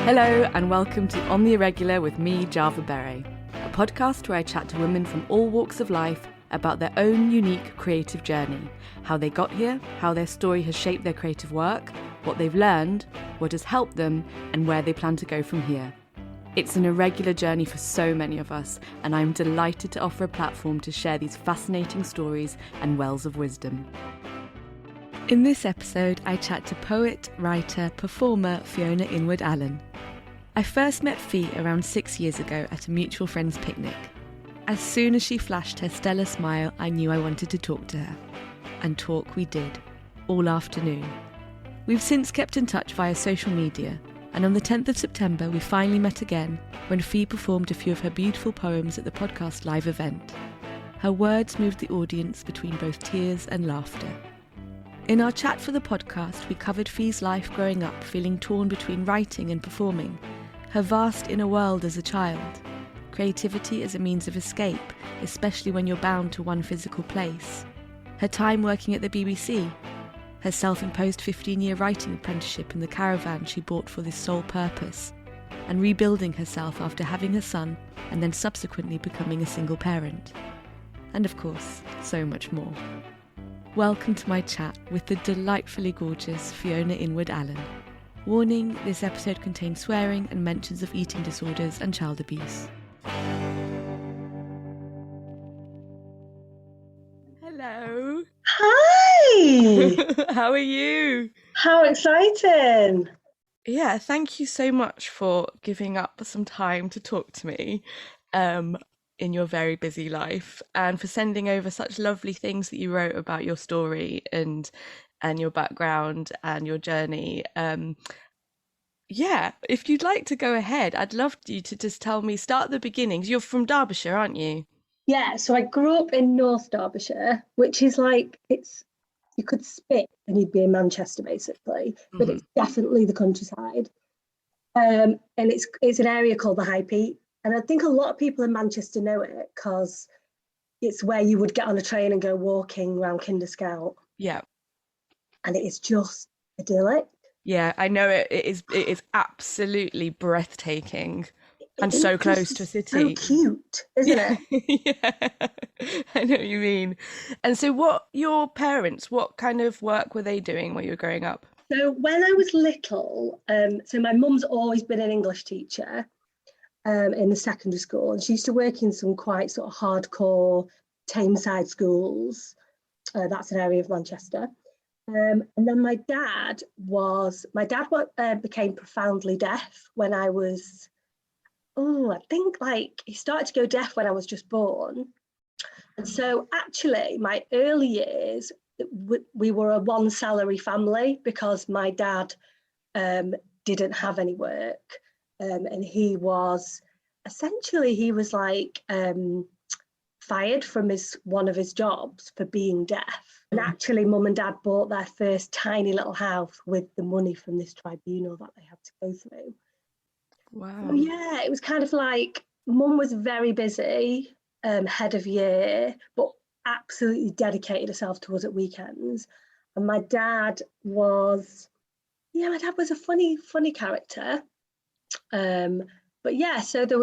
Hello and welcome to On the Irregular with me, Java Beret, a podcast where I chat to women from all walks of life about their own unique creative journey, how they got here, how their story has shaped their creative work, what they've learned, what has helped them, and where they plan to go from here. It's an irregular journey for so many of us, and I'm delighted to offer a platform to share these fascinating stories and wells of wisdom. In this episode, I chat to poet, writer, performer Fionna Inward Allen. I first met Fee around 6 years ago at a mutual friend's picnic. As soon as she flashed her stellar smile, I knew I wanted to talk to her. And talk we did, all afternoon. We've since kept in touch via social media, and on the 10th of September we finally met again when Fee performed a few of her beautiful poems at the podcast live event. Her words moved the audience between both tears and laughter. In our chat for the podcast, we covered Fee's life growing up, feeling torn between writing and performing, her vast inner world as a child, creativity as a means of escape, especially when you're bound to one physical place, her time working at the BBC, her self-imposed 15-year writing apprenticeship in the caravan she bought for this sole purpose, and rebuilding herself after having a son and then subsequently becoming a single parent. And of course, so much more. Welcome to my chat with the delightfully gorgeous Fionna Inward Allen. Warning, this episode contains swearing and mentions of eating disorders and child abuse. Hello. Hi! How are you? How exciting! Yeah, thank you so much for giving up some time to talk to me in your very busy life, and for sending over such lovely things that you wrote about your story and your background and your journey. Yeah, if you'd like to go ahead, I'd love you to just tell me, start at the beginnings. You're from Derbyshire, aren't you? Yeah, so I grew up in North Derbyshire, which is like, you could spit and you'd be in Manchester basically, but it's definitely the countryside. And it's an area called the High Peak. And I think a lot of people in Manchester know it because it's where you would get on a train and go walking around Kinder Scout. Yeah. And it is just idyllic. Yeah, I know it. It is absolutely breathtaking and so close to a city. So cute, isn't it? Yeah, I know what you mean. And so what kind of work were they doing while you were growing up? So when I was little, so my mum's always been an English teacher in the secondary school, and she used to work in some quite sort of hardcore Tameside schools. That's an area of Manchester. And then my dad became profoundly deaf when I was, I think like he started to go deaf when I was just born. And so actually my early years, we were a one salary family because my dad didn't have any work. And he was like fired from one of his jobs for being deaf. And actually mum and dad bought their first tiny little house with the money from this tribunal that they had to go through. Wow. So yeah, it was kind of like mum was very busy, head of year, but absolutely dedicated herself to us at weekends. And my dad was a funny character. But yeah, so he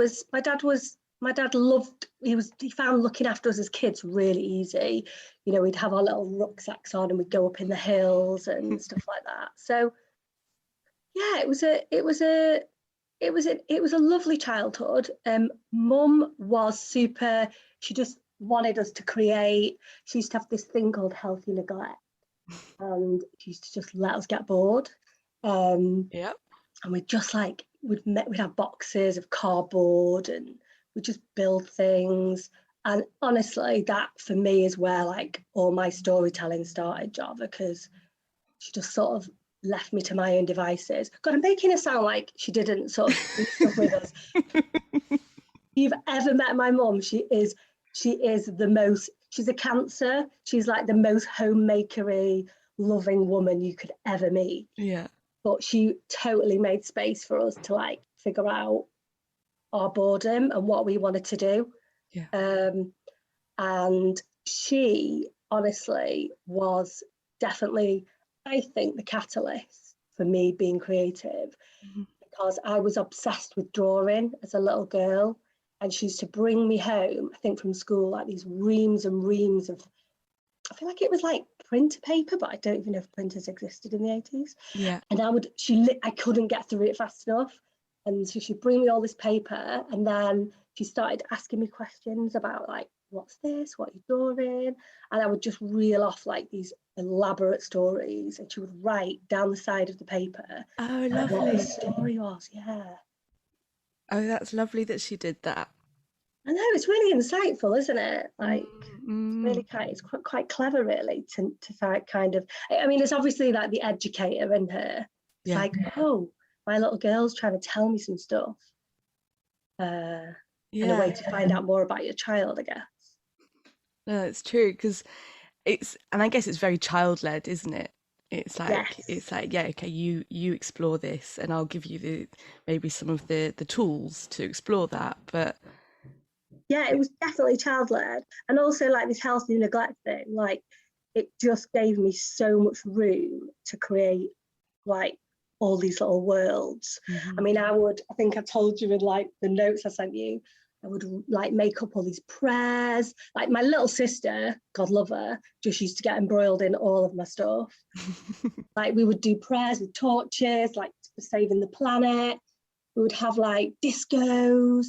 found looking after us as kids really easy. You know, we'd have our little rucksacks on and we'd go up in the hills and stuff like that. So yeah, it was a lovely childhood. Mum was super, she just wanted us to create. She used to have this thing called healthy neglect, and she used to just let us get bored. Yep. And we'd just like, we'd have boxes of cardboard and we'd just build things. And honestly, that for me is where like all my storytelling started, Java, because she just sort of left me to my own devices. God, I'm making it sound like she didn't sort of do stuff with us. If you've ever met my mum, she is the most, she's a Cancer. She's like the most homemakery, loving woman you could ever meet. Yeah. But she totally made space for us to like figure out our boredom and what we wanted to do. Yeah. And she honestly was definitely, I think, the catalyst for me being creative, because I was obsessed with drawing as a little girl. And she used to bring me home, I think from school, like these reams and reams of, I feel like it was like printer paper, but I don't even know if printers existed in the 80s. Yeah. And I couldn't get through it fast enough. And so she'd bring me all this paper, and then she started asking me questions about like, what's this? What are you drawing? And I would just reel off like these elaborate stories, and she would write down the side of the paper what the story was. Yeah. Oh, that's lovely that she did that. I know, it's really insightful, isn't it? Like, it's quite clever, really, to kind of. I mean, it's obviously like the educator in her. It's like, oh, my little girl's trying to tell me some stuff. And a way to find out more about your child, I guess. No, it's true, because and I guess it's very child-led, isn't it? It's like, yeah, okay, you explore this, and I'll give you maybe some of the tools to explore that. But yeah, it was definitely child-led, and also like this healthy neglect thing. Like, it just gave me so much room to create like all these little worlds. I mean, I think I told you in like the notes I sent you, I would like make up all these prayers. Like my little sister, God love her, just used to get embroiled in all of my stuff. Like we would do prayers with torches, like for saving the planet. We would have like discos.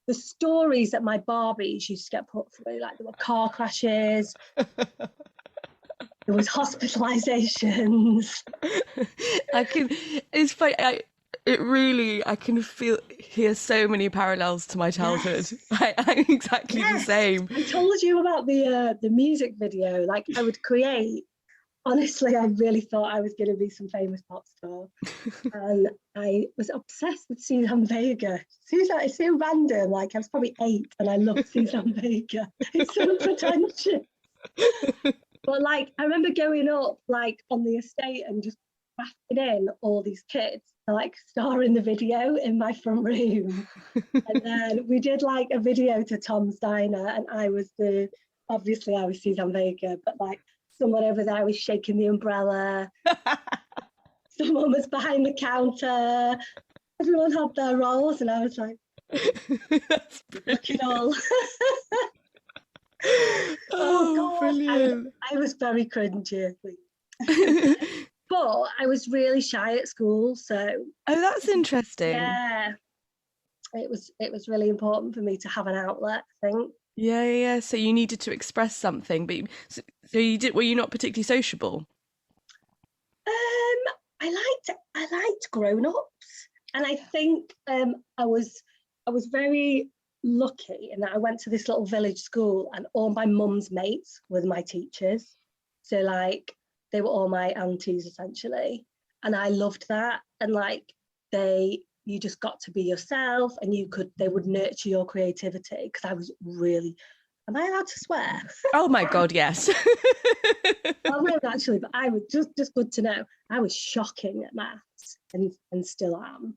The stories that my Barbies used to get put through, like there were car crashes. There was hospitalizations. It's funny. I can hear so many parallels to my childhood. Yes. I'm exactly the same. I told you about the music video. Like I would create. Honestly, I really thought I was going to be some famous pop star, and I was obsessed with Suzanne Vega. It's so random. Like I was probably 8, and I loved Suzanne Vega. It's so pretentious. But like I remember going up like on the estate and just crafting in all these kids to like star in the video in my front room. And then we did like a video to Tom's Diner, and I was Suzanne Vega, but like someone over there was shaking the umbrella. Someone was behind the counter. Everyone had their roles, and I was like, look at all. Oh God, brilliant. I was very cringy. But I was really shy at school, so. Oh, that's interesting. Yeah, it was really important for me to have an outlet, I think. Yeah. So you needed to express something, but so you did. Were you not particularly sociable? I liked grown-ups, and I think I was very lucky in that I went to this little village school, and all my mum's mates were my teachers. So like they were all my aunties essentially, and I loved that. And like you just got to be yourself, and they would nurture your creativity, because I was really. Am I allowed to swear? Oh my God, yes. Well, no, actually, but I was just good to know. I was shocking at maths, and still am.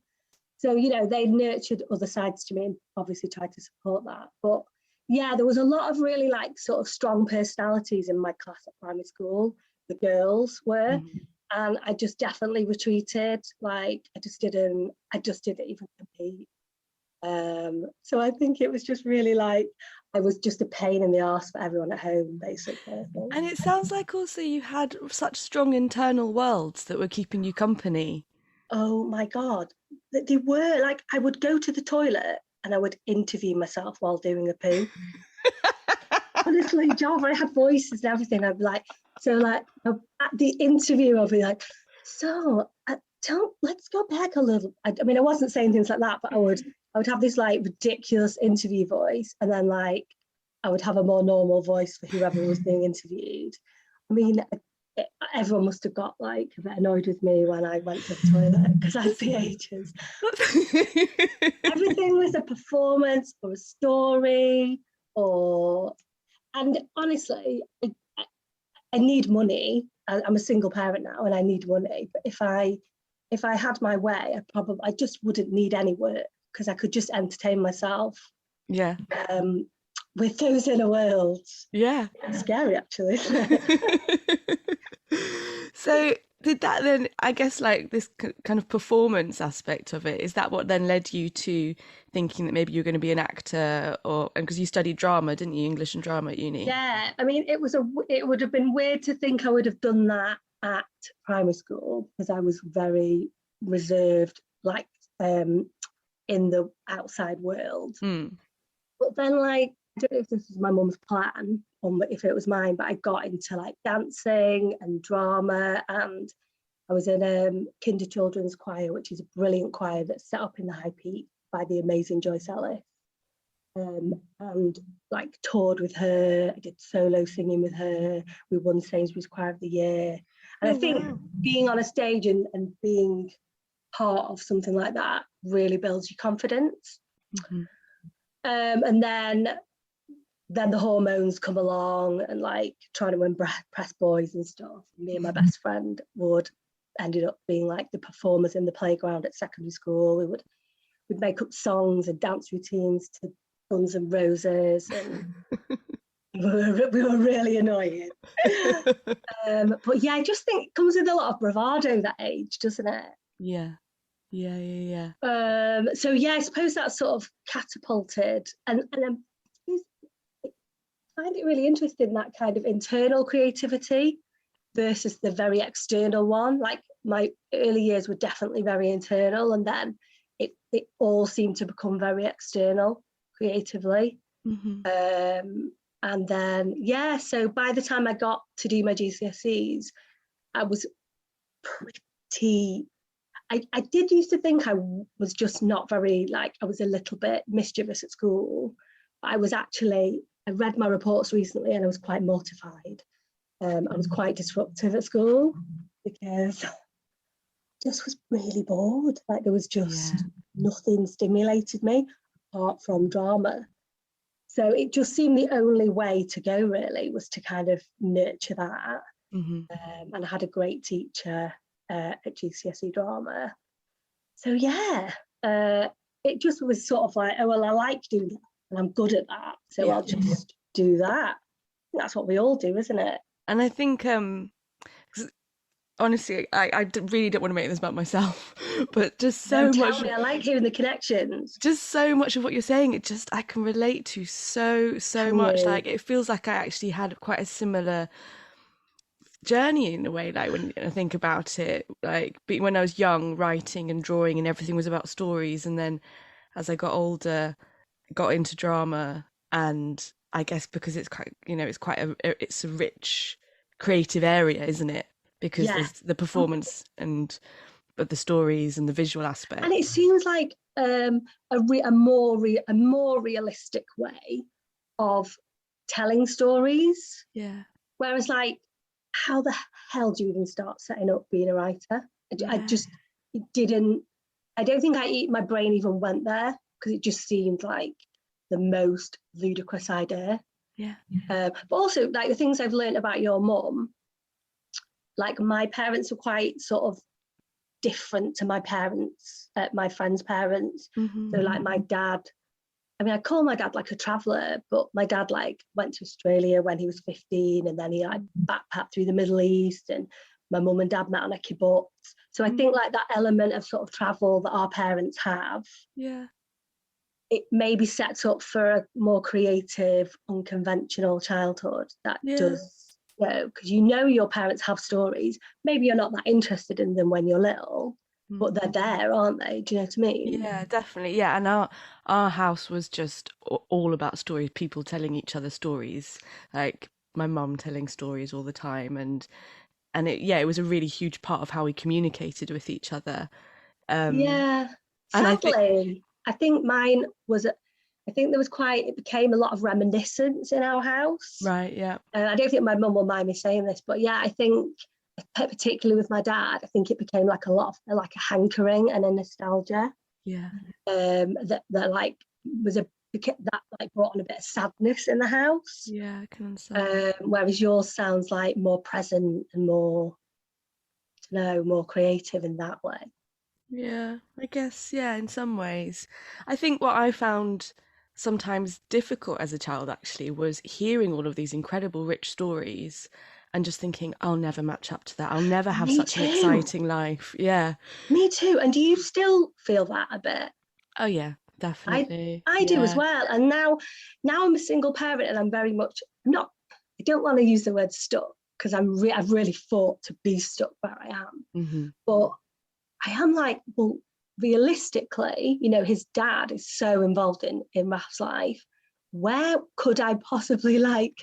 So, they nurtured other sides to me and obviously tried to support that. But yeah, there was a lot of really like sort of strong personalities in my class at primary school. The girls were, and I just definitely retreated. Like I just didn't even compete. So I think it was just really like, I was just a pain in the arse for everyone at home, basically. And it sounds like also you had such strong internal worlds that were keeping you company. Oh my God. They were like, I would go to the toilet and I would interview myself while doing a poo. Honestly, Java, I had voices and everything. I'd be like, at the interview, I'd be like, let's go back a little. I mean, I wasn't saying things like that, but I would have this like ridiculous interview voice, and then like I would have a more normal voice for whoever was being interviewed. I mean, everyone must have got like a bit annoyed with me when I went to the toilet, because I had the ages. Everything was a performance or a story, and honestly, I need money. I'm a single parent now, and I need money. But if I had my way, I just wouldn't need any work, because I could just entertain myself. Yeah. With those inner worlds. Yeah. It's scary, actually, isn't it? So did that then, I guess, like this kind of performance aspect of it, is that what then led you to thinking that maybe you're going to be an actor, or, and because you studied drama, didn't you, English and drama at uni? Yeah, I mean, it would have been weird to think I would have done that at primary school, because I was very reserved, like in the outside world. But then, like, I don't know if this was my mum's plan or if it was mine, but I got into like dancing and drama, and I was in Kinder Children's Choir, which is a brilliant choir that's set up in the High Peak by the amazing Joyce Ellis. And like toured with her. I did solo singing with her. We won Sainsbury's Choir of the Year. And I think being on a stage and being part of something like that really builds your confidence. And then the hormones come along, and like trying to win press boys and stuff. Me and my best friend ended up being like the performers in the playground at secondary school. We'd make up songs and dance routines to Guns N' Roses, and we were really annoying. But yeah, I just think it comes with a lot of bravado, that age, doesn't it? Yeah. So yeah, I suppose that sort of catapulted, and I find it really interesting, that kind of internal creativity versus the very external one. Like my early years were definitely very internal, and then it all seemed to become very external creatively. And then so by the time I got to do my GCSEs, I was pretty, I did used to think I was just not very, like, I was a little bit mischievous at school. But I read my reports recently, and I was quite mortified. I was quite disruptive at school because I just was really bored. Like, there was just nothing stimulated me apart from drama. So it just seemed the only way to go, really, was to kind of nurture that. And I had a great teacher at GCSE drama. So it just was sort of like, oh, well, I like doing that and I'm good at that, so I'll just do that. That's what we all do, isn't it? And I think honestly, I really don't want to make this about myself, but just so much. I like hearing the connections. Just so much of what you're saying, I can relate to so much. Like, it feels like I actually had quite a similar journey in a way. Like, when I think about it, like when I was young, writing and drawing and everything was about stories, and then as I got older, got into drama, and I guess because it's quite, it's a rich creative area, isn't it? Because there's the performance but the stories and the visual aspect. And it seems like a more realistic way of telling stories. Yeah. Whereas, like, how the hell do you even start setting up being a writer? I don't think my brain even went there, because it just seemed like the most ludicrous idea. Yeah. But also, like, the things I've learned about your mum, like, my parents were quite sort of different to my parents, my friends' parents. So, like, my dad, I mean, I call my dad like a traveller, but my dad, like, went to Australia when he was 15, and then he, like, backpacked through the Middle East, and my mum and dad met on a kibbutz. So I think, like, that element of sort of travel that our parents have, it maybe sets up for a more creative, unconventional childhood that does, because your parents have stories. Maybe you're not that interested in them when you're little, but they're there, aren't they? Do you know what I mean? Yeah, definitely. Yeah, and our house was just all about stories, people telling each other stories, like my mum telling stories all the time, and it was a really huge part of how we communicated with each other. Sadly, I think mine was. I think it became a lot of reminiscence in our house. Right, yeah. I don't think my mum will mind me saying this, but yeah, I think, particularly with my dad, I think it became like a hankering and a nostalgia. Yeah. That like that like brought on a bit of sadness in the house. Yeah, I can understand. Whereas yours sounds like more present and more creative in that way. Yeah, I guess, in some ways. I think what I found sometimes difficult as a child, actually, was hearing all of these incredible rich stories and just thinking, I'll never match up to that. I'll never have Me such an too. exciting life. Yeah. Me too. And do you still feel that a bit? Oh yeah, definitely. I do as well. And now I'm a single parent, and I'm very much not. I don't want to use the word stuck, because I've really fought to be stuck where I am. Mm-hmm. But I am like, well, realistically, you know, his dad is so involved in Raf's life. Where could I possibly like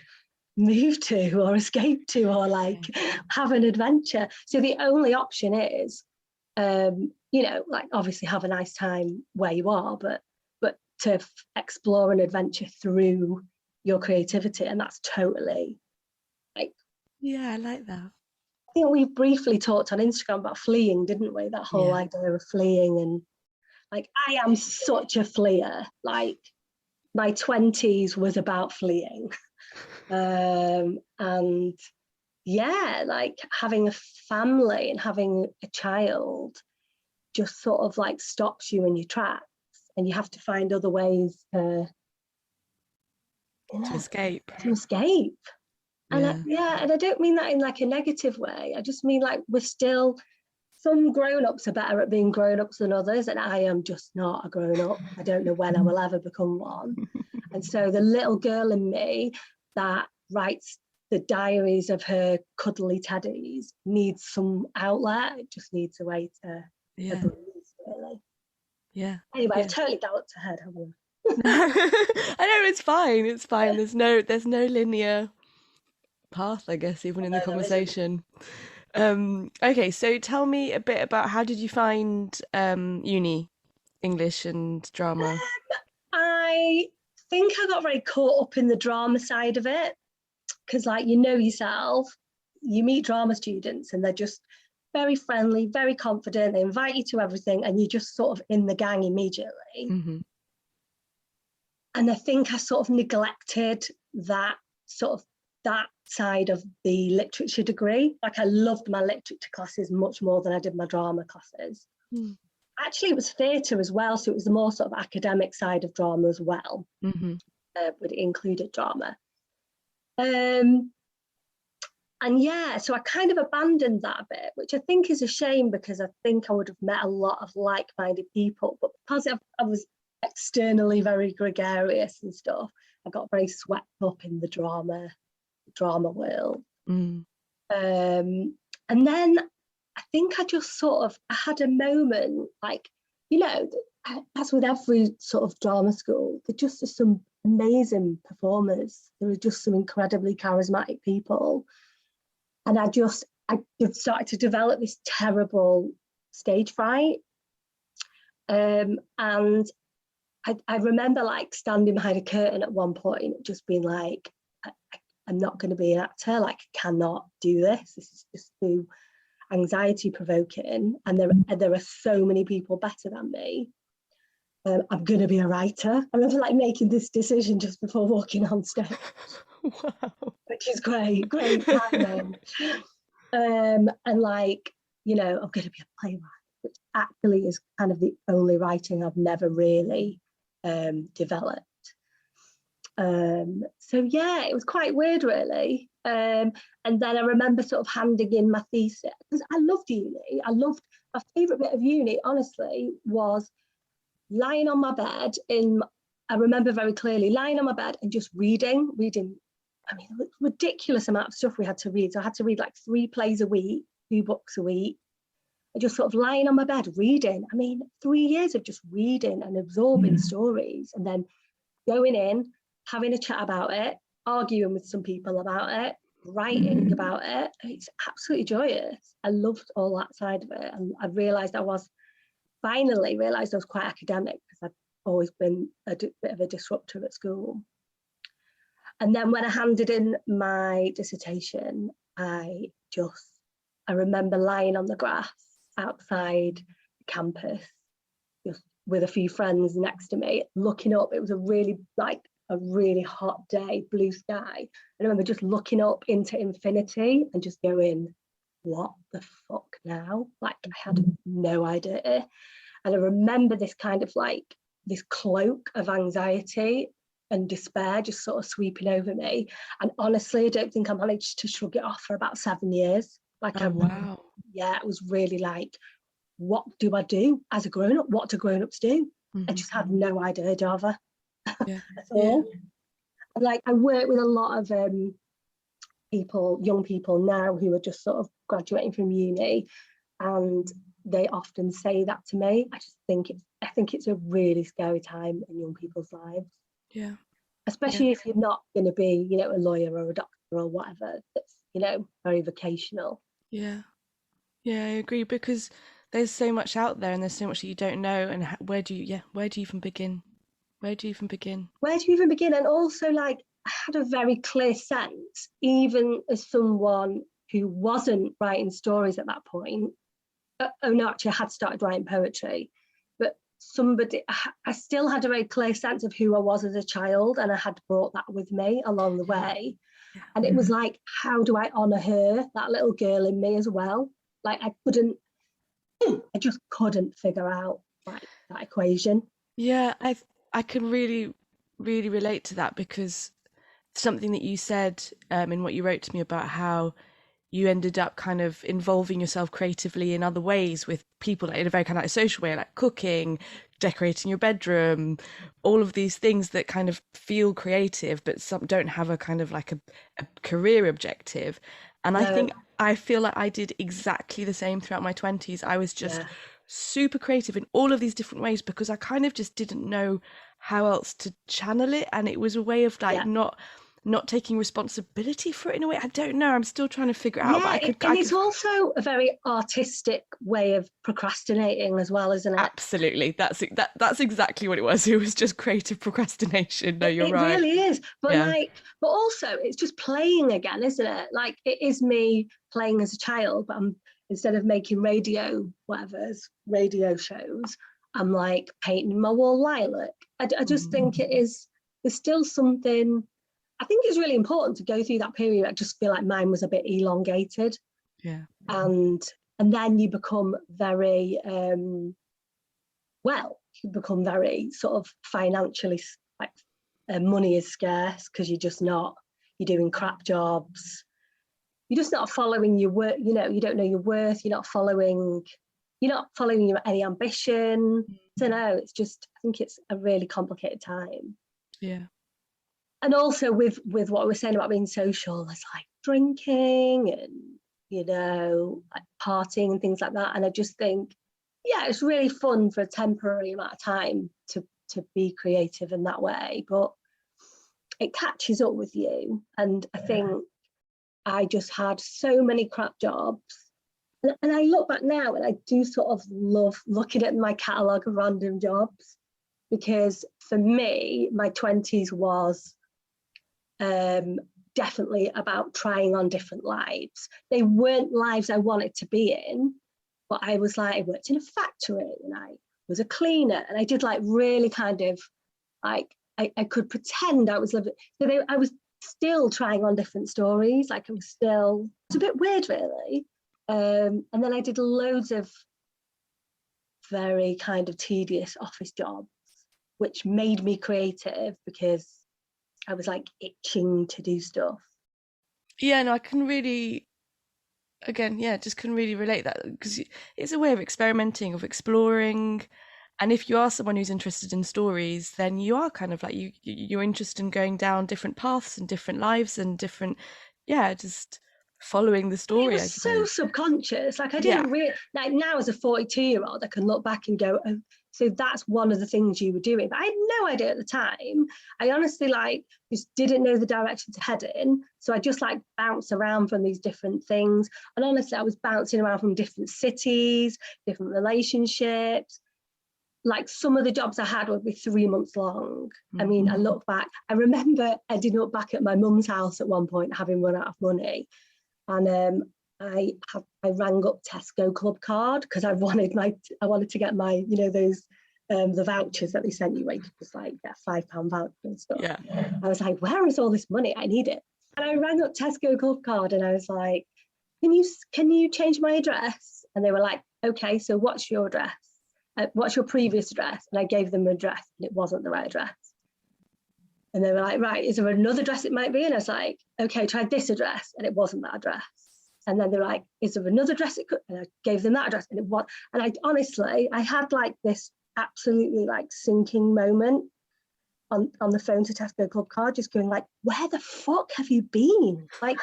move to or escape to or like have an adventure? So the only option is, you know, like obviously have a nice time where you are, but to explore an adventure through your creativity. And that's totally like, Yeah, I like that. I think we briefly talked on Instagram about fleeing, didn't we? That whole idea of fleeing. And like, I am such a fleer. Like, my 20s was about fleeing. And yeah, like having a family and having a child just sort of like stops you in your tracks, and you have to find other ways to escape. And and I don't mean that in like a negative way. I just mean like, we're still, some grown-ups are better at being grown-ups than others, and I am just not a grown-up. I don't know when I will ever become one. And so the little girl in me that writes the diaries of her cuddly teddies needs some outlet. It just needs a way to breathe, really. Yeah. Anyway, I've totally galloped ahead, haven't I know, it's fine. It's fine. There's no linear path, I guess, even in the conversation. Okay, so tell me a bit about, how did you find uni, English and drama? I think I got very caught up in the drama side of it, because like, you know yourself, you meet drama students and they're just very friendly, very confident, they invite you to everything, and you're just sort of in the gang immediately. Mm-hmm. And I think I sort of neglected that side of the literature degree. Like, I loved my literature classes much more than I did my drama classes. Actually, it was theatre as well, so it was the more sort of academic side of drama as well. Mm-hmm. But it included drama. And yeah, so I kind of abandoned that a bit, which I think is a shame, because I think I would have met a lot of like-minded people. But because I was externally very gregarious and stuff, I got very swept up in the drama world. And then I think I just sort of, I had a moment, like, you know, as with every sort of drama school, there just are some amazing performers. There are just some incredibly charismatic people. And I just started to develop this terrible stage fright. And I remember like standing behind a curtain at one point, just being like, I'm not going to be an actor. Like, I cannot do this. This is just too anxiety provoking. And there are so many people better than me. I'm going to be a writer. I remember like making this decision just before walking on stage. Wow. Which is great timing. And like, you know, I'm going to be a playwright, which actually is kind of the only writing I've never really developed. So yeah, it was quite weird, really. And then I remember sort of handing in my thesis, because I loved uni. My favourite bit of uni, honestly, was lying on my bed I remember very clearly lying on my bed and just reading. I mean, ridiculous amount of stuff we had to read. So I had to read like 3 plays a week, 2 books a week. I just sort of lying on my bed reading. I mean, 3 years of just reading and absorbing stories, and then going in, having a chat about it, arguing with some people about it, writing about it. It's absolutely joyous. I loved all that side of it. And I finally realised I was quite academic, because I'd always been a bit of a disruptor at school. And then when I handed in my dissertation, I remember lying on the grass outside the campus, just with a few friends next to me, looking up. It was a really hot day, blue sky. I remember just looking up into infinity and just going, what the fuck now? Like, I had no idea. And I remember this kind of like, this cloak of anxiety and despair just sort of sweeping over me. And honestly, I don't think I managed to shrug it off for about 7 years. Wow. Yeah, it was really like, what do I do as a grown-up? What do grown-ups do? I just had no idea, Java, Yeah. at all. And like, I work with a lot of young people now who are just sort of graduating from uni, and they often say that to me. I think it's a really scary time in young people's lives. Yeah. Especially if you're not going to be, you know, a lawyer or a doctor or whatever, that's, you know, very vocational. Yeah. Yeah, I agree, because there's so much out there and there's so much that you don't know. And where do you even begin? Where do you even begin? And also, like, I had a very clear sense, even as someone who wasn't writing stories at that point. Actually, I had started writing poetry, but I still had a very clear sense of who I was as a child, and I had brought that with me along the way. Yeah. And it was like, how do I honour her, that little girl in me as well? Like, I just couldn't figure out like that equation. Yeah, I can really, really relate to that, because something that you said in what you wrote to me about how you ended up kind of involving yourself creatively in other ways with people, like in a very kind of like social way, like cooking, decorating your bedroom, all of these things that kind of feel creative, but some don't have a kind of like a career objective. And no. I feel like I did exactly the same throughout my 20s. I was just super creative in all of these different ways, because I kind of just didn't know how else to channel it. And it was a way of like not taking responsibility for it in a way. I don't know. I'm still trying to figure it out. But it's also a very artistic way of procrastinating as well, isn't it? Absolutely. That's exactly what it was. It was just creative procrastination. No, you're right. It really is. But but also it's just playing again, isn't it? Like, it is me playing as a child, but instead of making radio shows, I'm like painting my wall lilac. I just think there's still something. I think it's really important to go through that period. I just feel like mine was a bit elongated. Yeah. And then you become very, you become very sort of financially, like, money is scarce, because you're doing crap jobs. You're just not following your work, you know, you don't know your worth. You're not following any ambition. I don't know. It's just, I think it's a really complicated time. Yeah. And also with what we're saying about being social, there's like drinking and, you know, like partying and things like that. And I just think, it's really fun for a temporary amount of time to be creative in that way, but it catches up with you. And I think I just had so many crap jobs. And I look back now and I do sort of love looking at my catalogue of random jobs, because for me, my 20s was definitely about trying on different lives. They weren't lives I wanted to be in, but I was like, I worked in a factory and I was a cleaner, and I did like really kind of like, I could pretend I was living. So I was still trying on different stories. Like, it's a bit weird, really. And then I did loads of very kind of tedious office jobs, which made me creative because I was like itching to do stuff. Yeah, no, I can really, again, just couldn't really relate that, because it's a way of experimenting, of exploring. And if you are someone who's interested in stories, then you are kind of like, you're interested in going down different paths and different lives and different, just following the story. It was so subconscious. Like, I didn't really, like, now as a 42-year-old, I can look back and go, oh, so that's one of the things you were doing. But I had no idea at the time. I honestly just didn't know the direction to head in. So I just bounced around from these different things. And honestly, I was bouncing around from different cities, different relationships. Like, some of the jobs I had would be 3 months long. I mean, I look back, I remember ending up back at my mum's house at one point, having run out of money. And I rang up Tesco Club Card, because I wanted to get my, you know, those the vouchers that they sent you where you could just get a £5 voucher and stuff. Yeah. I was like, where is all this money? I need it. And I rang up Tesco Club Card and I was like, can you change my address? And they were like, okay, so what's your address? What's your previous address? And I gave them an address, and it wasn't the right address. And they were like, right, is there another address it might be? And I was like, okay, try this address. And it wasn't that address. And then they're like, is there another address it could? And I gave them that address, and it was. And I honestly, I had like this absolutely like sinking moment on the phone to Tesco Club Card, just going like, where the fuck have you been? Like,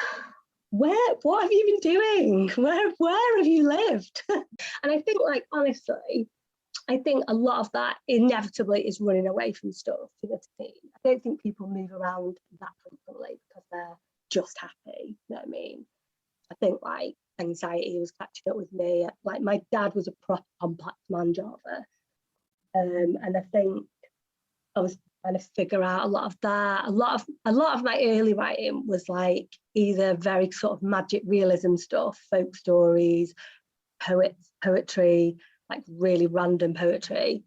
what have you been doing? Where have you lived? And I think, like, honestly, I think a lot of that inevitably is running away from stuff. You know what I mean? I don't think people move around that frequently because they're just happy. You know what I mean? I think like anxiety was catching up with me. Like my dad was a proper complex man, Java, and I think I was trying to figure out a lot of that. A lot of my early writing was like either very sort of magic realism stuff, folk stories, poetry, like really random poetry.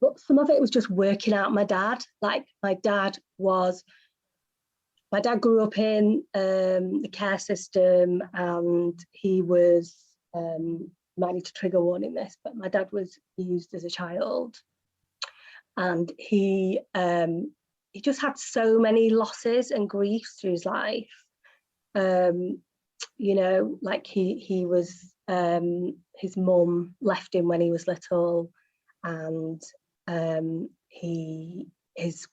But some of it was just working out my dad. Like my dad grew up in the care system, and he was, might need to trigger warning this, but my dad was used as a child. And he just had so many losses and griefs through his life. You know, like he was, his mum left him when he was little, and his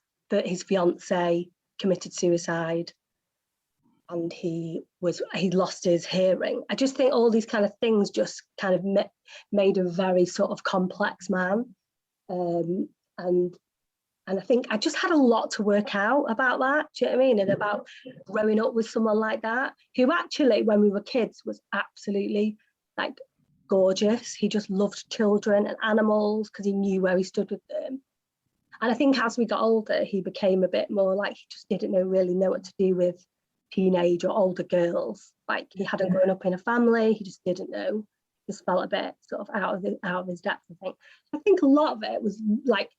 fiance committed suicide, and he lost his hearing. I just think all these kind of things just kind of made a very sort of complex man. And I think I just had a lot to work out about that, do you know what I mean? And about growing up with someone like that, who actually, when we were kids, was absolutely like gorgeous. He just loved children and animals because he knew where he stood with them. And I think as we got older, he became a bit more like he just didn't really know what to do with teenage or older girls. Like he hadn't grown up in a family, he just didn't know. Just felt a bit sort of out of his depth, I think a lot of it was like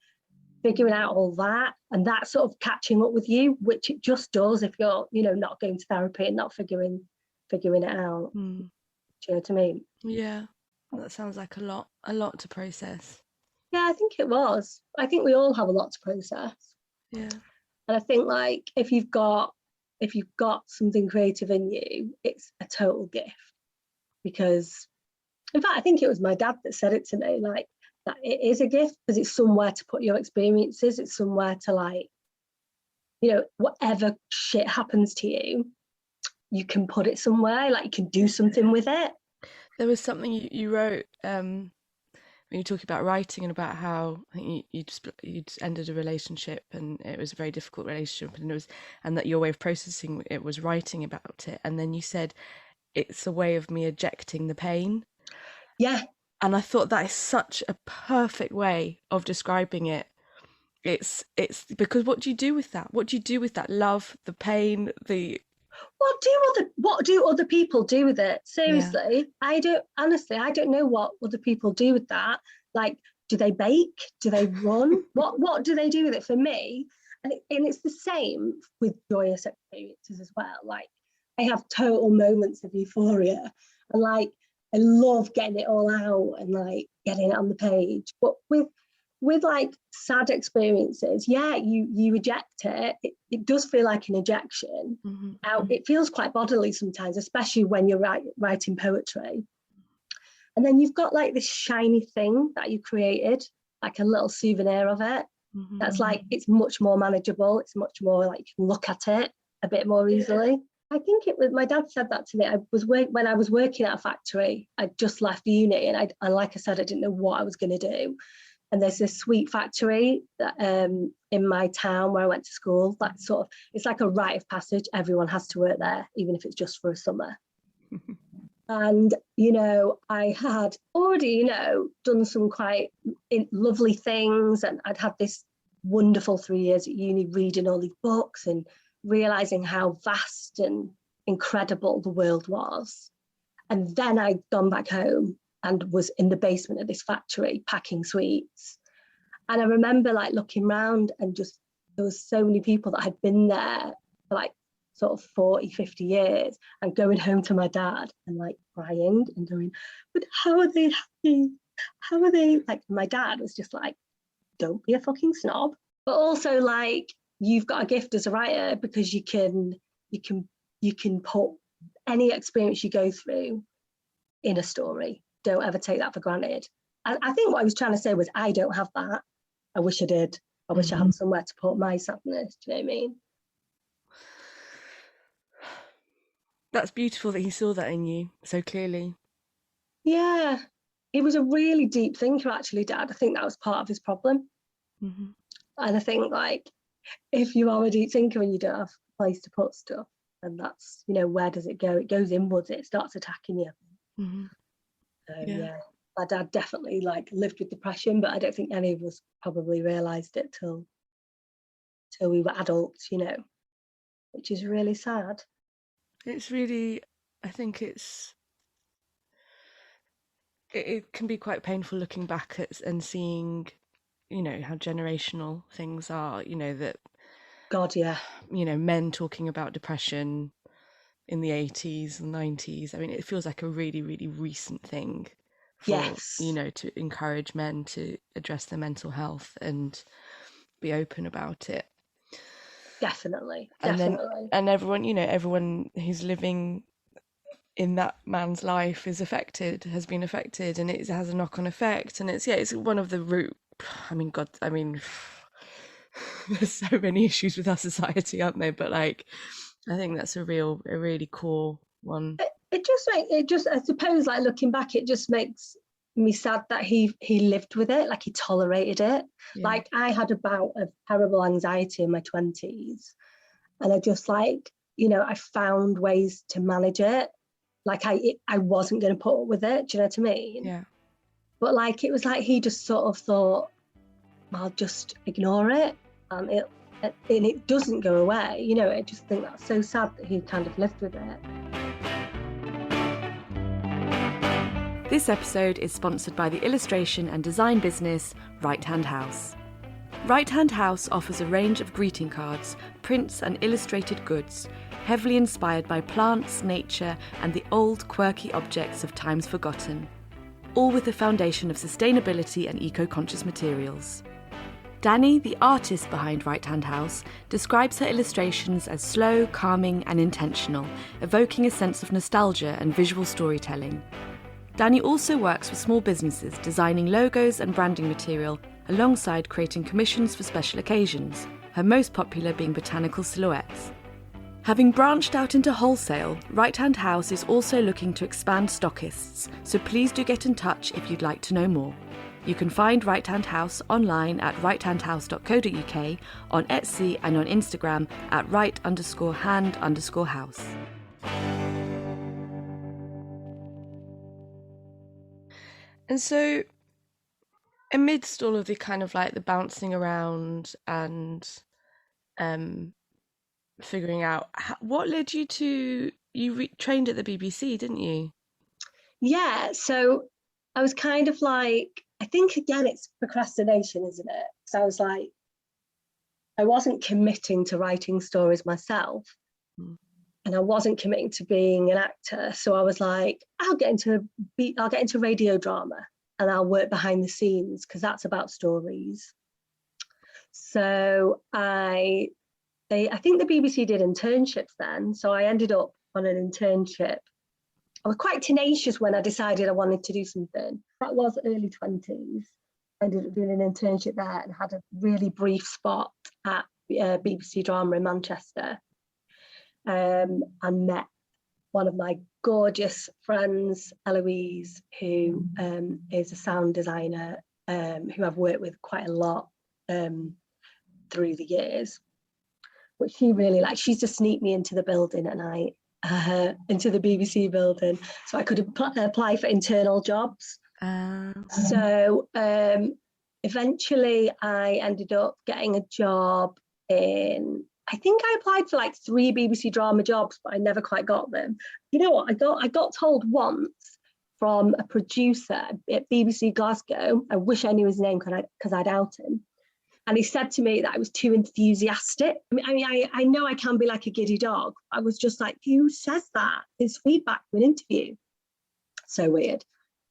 figuring out all that, and that sort of catching up with you, which it just does if you're, you know, not going to therapy and not figuring it out. Do you know what I mean? Yeah, that sounds like a lot to process. Yeah, I think it was. I think we all have a lot to process. Yeah. And I think like if you've got something creative in you, it's a total gift. Because in fact, I think it was my dad that said it to me, like, that it is a gift because it's somewhere to put your experiences. It's somewhere to, like, you know, whatever shit happens to you, you can put it somewhere, like you can do something with it. There was something you wrote when you talk about writing, and about how I think you'd ended a relationship and it was a very difficult relationship, and that your way of processing it was writing about it. And then you said, it's a way of me ejecting the pain. Yeah. And I thought that is such a perfect way of describing it. It's because what do you do with that? What do you do with that love, the pain, the... What do other people do with it? Seriously, yeah. I don't know what other people do with that. Like, do they bake? Do they run? What do they do with it? For me, and it's the same with joyous experiences as well. Like, I have total moments of euphoria, and like I love getting it all out and like getting it on the page. But with like sad experiences, yeah, you eject it. It does feel like an ejection. Mm-hmm. It feels quite bodily sometimes, especially when you're writing poetry. And then you've got like this shiny thing that you created, like a little souvenir of it. Mm-hmm. That's like, it's much more manageable. It's much more like you can look at it a bit more easily. I think it was, my dad said that to me. When I was working at a factory, I just left uni, and like I said, I didn't know what I was going to do. And there's this sweet factory that, in my town where I went to school. That sort of, it's like a rite of passage. Everyone has to work there, even if it's just for a summer. And, you know, I had already, you know, done some quite lovely things. And I'd had this wonderful 3 years at uni reading all these books and realising how vast and incredible the world was. And then I'd gone back home and was in the basement of this factory packing sweets. And I remember like looking around, and just there was so many people that had been there for like sort of 40, 50 years, and going home to my dad and like crying and going, but how are they happy? How are they? Like, my dad was just like, don't be a fucking snob. But also like, you've got a gift as a writer because you can put any experience you go through in a story. Don't ever take that for granted. I think what I was trying to say was, I don't have that. I wish I did. I wish I had somewhere to put my sadness. Do you know what I mean? That's beautiful that he saw that in you so clearly. Yeah, he was a really deep thinker, actually, Dad. I think that was part of his problem. Mm-hmm. And I think, like, if you are a deep thinker and you don't have a place to put stuff, and that's, you know, where does it go? It goes inwards. It starts attacking you. Mm-hmm. Yeah, my dad definitely like lived with depression, but I don't think any of us probably realised it till we were adults, you know, which is really sad. It's really, I think it can be quite painful looking back at and seeing, you know, how generational things are, you know, that God, yeah, you know, men talking about depression in the 80s and 90s. I mean, it feels like a really, really recent thing for, yes, you know, to encourage men to address their mental health and be open about it. Definitely. And everyone, you know, everyone who's living in that man's life has been affected, and it has a knock-on effect. And it's one of the root, I mean, God, I mean, there's so many issues with our society, aren't there? But like, I think that's a really core one. It just, I suppose, like looking back, it just makes me sad that he lived with it, like he tolerated it. Yeah. Like, I had a bout of terrible anxiety in my 20s, and I just, like, you know, I found ways to manage it. Like, I wasn't going to put up with it. Do you know what I mean? Yeah. But like, it was like he just sort of thought, I'll just ignore it, and it doesn't go away. You know, I just think that's so sad that he kind of lived with it. This episode is sponsored by the illustration and design business Right Hand House. Right Hand House offers a range of greeting cards, prints and illustrated goods, heavily inspired by plants, nature and the old quirky objects of times forgotten, all with a foundation of sustainability and eco-conscious materials. Danny, the artist behind Right Hand House, describes her illustrations as slow, calming and intentional, evoking a sense of nostalgia and visual storytelling. Danny also works with small businesses, designing logos and branding material, alongside creating commissions for special occasions, her most popular being botanical silhouettes. Having branched out into wholesale, Right Hand House is also looking to expand stockists, so please do get in touch if you'd like to know more. You can find Right Hand House online at righthandhouse.co.uk, on Etsy and on Instagram at right_hand_house. And so, amidst all of the kind of like the bouncing around and figuring out, what led you to, you trained at the BBC, didn't you? Yeah, so I was kind of like, I think again it's procrastination, isn't it? So I was like, I wasn't committing to writing stories myself, and I wasn't committing to being an actor. So I was like, I'll get into radio drama, and I'll work behind the scenes because that's about stories. So I think the BBC did internships then. So I ended up on an internship. I was quite tenacious when I decided I wanted to do something. That was early 20s. I ended up doing an internship there and had a really brief spot at BBC Drama in Manchester, and met one of my gorgeous friends, Eloise, who is a sound designer, who I've worked with quite a lot through the years. But she really, like, she used to sneak me into the building at night, into the BBC building, so I could apply for internal jobs. So eventually I ended up getting a job in, I think I applied for like 3 BBC drama jobs, but I never quite got them. You know what, I got told once from a producer at BBC Glasgow, I wish I knew his name because I'd out him, and he said to me that I was too enthusiastic. I mean, I know I can be like a giddy dog. I was just like, who says that? It's feedback from an interview. So weird.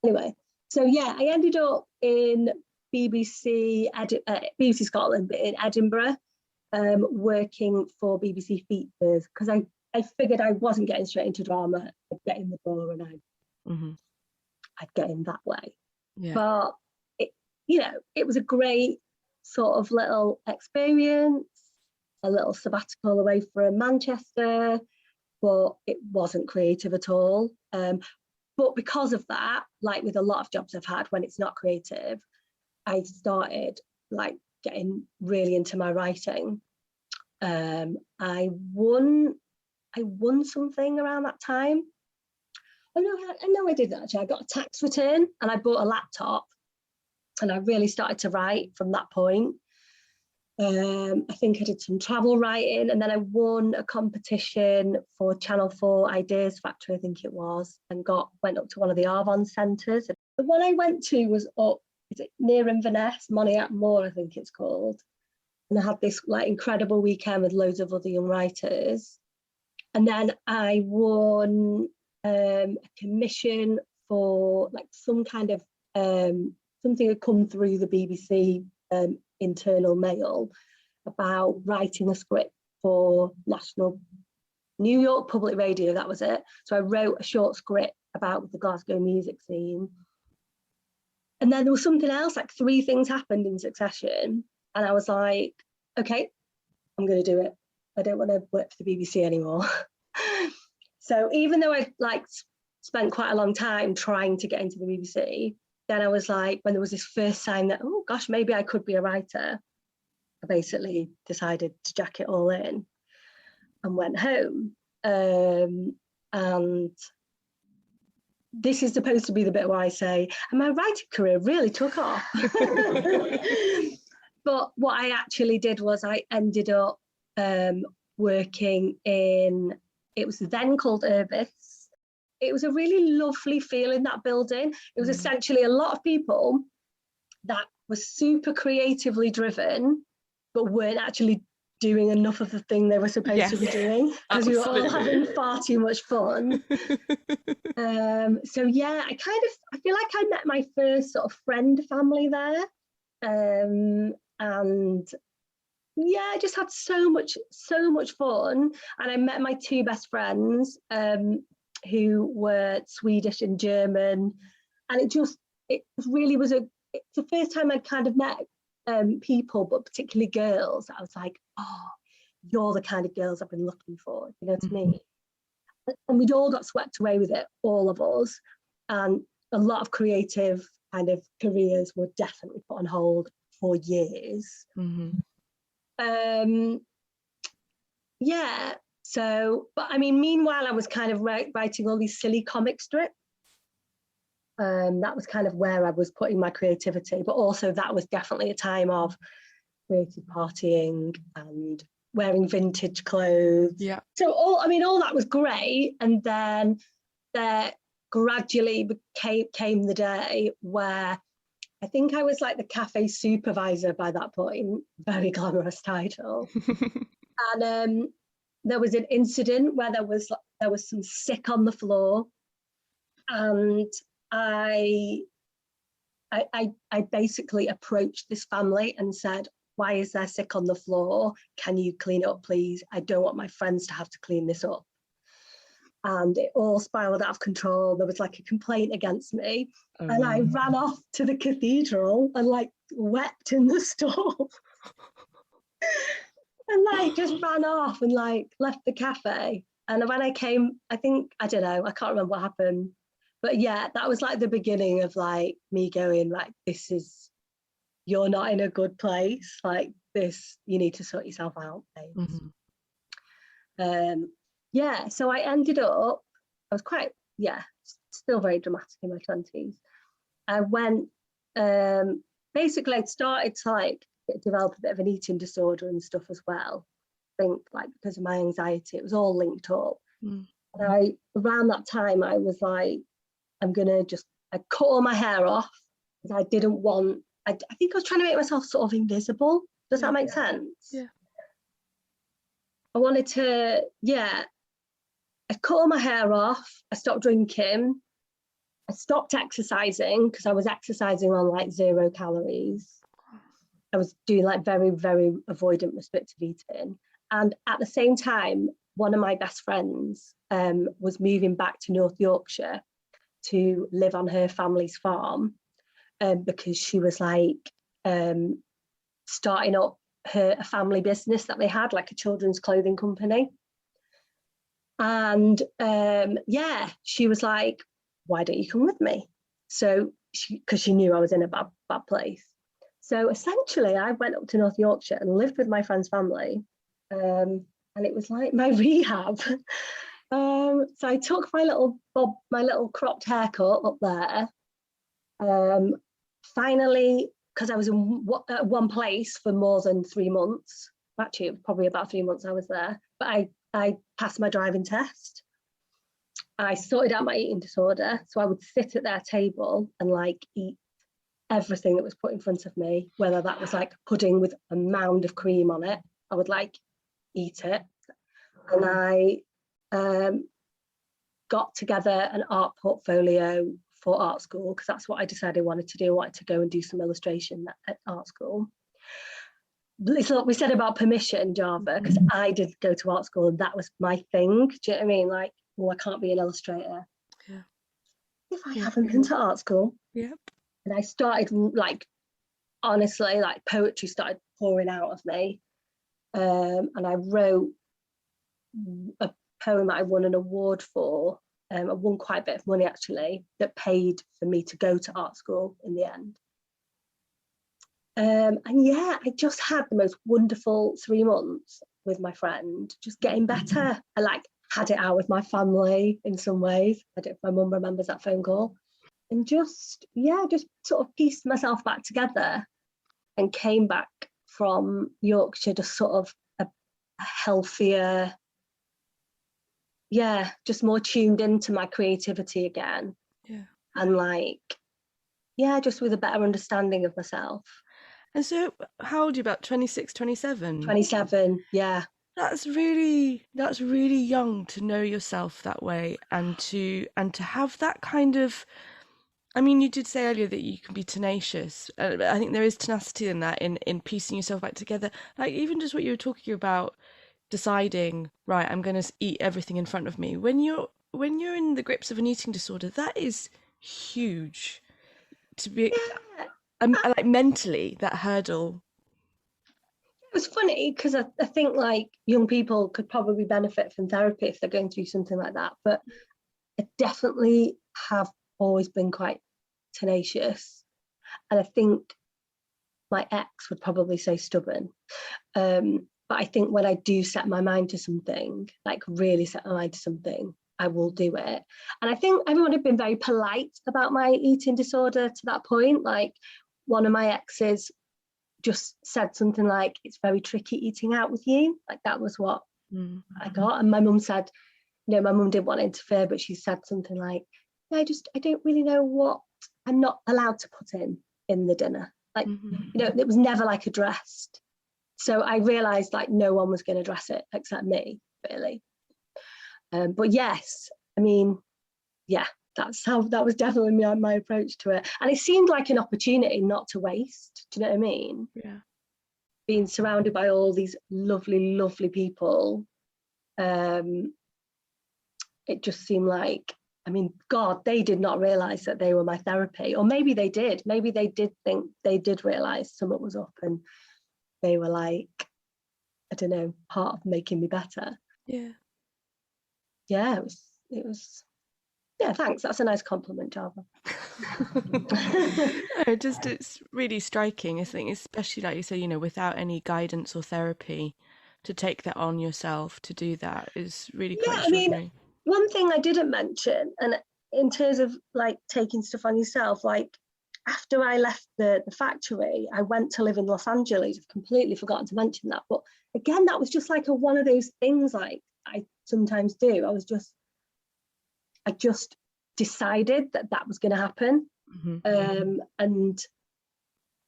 Anyway, so yeah, I ended up in BBC Scotland, but in Edinburgh. working for BBC Features, because I figured I wasn't getting straight into drama. I'd get in the door and I'd get in that way. Yeah. But it was a great sort of little experience, a little sabbatical away from Manchester, but it wasn't creative at all. But because of that, like with a lot of jobs I've had when it's not creative, I started like getting really into my writing. I won something around that time. Oh no, I didn't actually. I got a tax return and I bought a laptop, and I really started to write from that point. I think I did some travel writing, and then I won a competition for Channel 4 Ideas Factory, I think it was, and went up to one of the Arvon centres. The one I went to was up, is it near Inverness, Moniac Moor, I think it's called. And I had this like incredible weekend with loads of other young writers. And then I won a commission for like some kind of something had come through the BBC internal mail about writing a script for National New York Public Radio, that was it. So I wrote a short script about the Glasgow music scene. And then there was something else, like 3 things happened in succession. And I was like, okay, I'm going to do it. I don't want to work for the BBC anymore. So even though I like spent quite a long time trying to get into the BBC, then I was like, when there was this first sign that, oh gosh, maybe I could be a writer, I basically decided to jack it all in and went home. And this is supposed to be the bit where I say, and my writing career really took off. But what I actually did was I ended up working in, it was then called Urbis. It was a really lovely feel in that building. It was essentially a lot of people that were super creatively driven, but weren't actually doing enough of the thing they were supposed to be doing, because we were all having far too much fun. So yeah, I feel like I met my first sort of friend family there. And yeah, I just had so much fun. And I met my 2 best friends who were Swedish and German. And it really was it's the first time I'd kind of met people, but particularly girls. I was like, oh, you're the kind of girls I've been looking for, you know what I mean? And we'd all got swept away with it, all of us. And a lot of creative kind of careers were definitely put on hold for years. Yeah, so, but I mean, meanwhile, I was kind of writing all these silly comic strips. That was kind of where I was putting my creativity, but also that was definitely a time of creative partying and wearing vintage clothes. Yeah. So all that was great. And then there gradually came the day where I think I was like the cafe supervisor by that point, very glamorous title. And there was an incident where there was some sick on the floor, and I basically approached this family and said, why is there sick on the floor? Can you clean it up, please? I don't want my friends to have to clean this up. And it all spiraled out of control. There was like a complaint against me. And I ran off to the cathedral and like wept in the stall. And like just ran off and like left the cafe. And when I came, I don't know, I can't remember what happened. But yeah, that was like the beginning of like me going like, you're not in a good place. Like this, you need to sort yourself out, babes. Yeah, so I ended up, I was quite, still very dramatic in my 20s. I went, basically I'd started to like develop a bit of an eating disorder and stuff as well. I think like because of my anxiety, it was all linked up. And around that time, I was like, I cut all my hair off because I didn't want, I think I was trying to make myself sort of invisible. Does that make sense? Yeah. I wanted to, I cut all my hair off. I stopped drinking. I stopped exercising because I was exercising on like 0 calories. I was doing like very, very avoidant restrictive eating. And at the same time, one of my best friends was moving back to North Yorkshire to live on her family's farm because she was like starting up a family business that they had, like a children's clothing company. And she was like, why don't you come with me? So because she knew I was in a bad place. So essentially I went up to North Yorkshire and lived with my friend's family. And it was like my rehab. So I took my little cropped haircut up there. Finally, because I was in one place for more than 3 months. Actually, it was probably about 3 months I was there. But I passed my driving test. I sorted out my eating disorder. So I would sit at their table and like eat everything that was put in front of me, whether that was like pudding with a mound of cream on it. I would like eat it. And I got together an art portfolio for art school because that's what I decided I wanted to do. I wanted to go and do some illustration at art school. It's like we said about permission, Java, because I did go to art school and that was my thing. Do you know what I mean? Like, oh, I can't be an illustrator. Yeah. If I haven't been to art school. Yep. And I started like, honestly, like poetry started pouring out of me. And I wrote a poem that I won an award for. I won quite a bit of money actually that paid for me to go to art school in the end. And yeah, I just had the most wonderful 3 months with my friend, just getting better. I like had it out with my family in some ways. I don't know if my mum remembers that phone call. And just sort of pieced myself back together and came back from Yorkshire just sort of a healthier, just more tuned into my creativity again. Yeah. And like, just with a better understanding of myself. And so how old are you, about 26, 27? 27, yeah. That's really young to know yourself that way and to have that kind of, I mean, you did say earlier that you can be tenacious. I think there is tenacity in that, in piecing yourself back together. Like even just what you were talking about, deciding, right, I'm going to eat everything in front of me. When you're in the grips of an eating disorder, that is huge. To be, like mentally, that hurdle. It was funny because I think like young people could probably benefit from therapy if they're going through something like that. But I definitely have always been quite tenacious. And I think my ex would probably say stubborn. But I think when I do set my mind to something, like really set my mind to something, I will do it. And I think everyone had been very polite about my eating disorder to that point. Like one of my exes just said something like, it's very tricky eating out with you. Like that was what I got. And my mum said, my mum didn't want to interfere, but she said something like, I don't really know what I'm not allowed to put in the dinner. Like, it was never like addressed. So I realised like no one was going to address it except me, really. But yes, I mean, that was definitely my approach to it. And it seemed like an opportunity not to waste. Do you know what I mean? Yeah. Being surrounded by all these lovely, lovely people, it just seemed like, I mean, God, they did not realise that they were my therapy. Or maybe they did. Maybe they did think they did realise something was up and they were like, I don't know, part of making me better. Yeah. Yeah, it was. Yeah, thanks. That's a nice compliment, Java. It's really striking, I think, especially like you say, without any guidance or therapy, to take that on yourself, to do that is really quite extraordinary. I mean, one thing I didn't mention, and in terms of like taking stuff on yourself, like after I left the factory, I went to live in Los Angeles. I've completely forgotten to mention that. But again, that was just like one of those things like I sometimes do. I just decided that was going to happen. And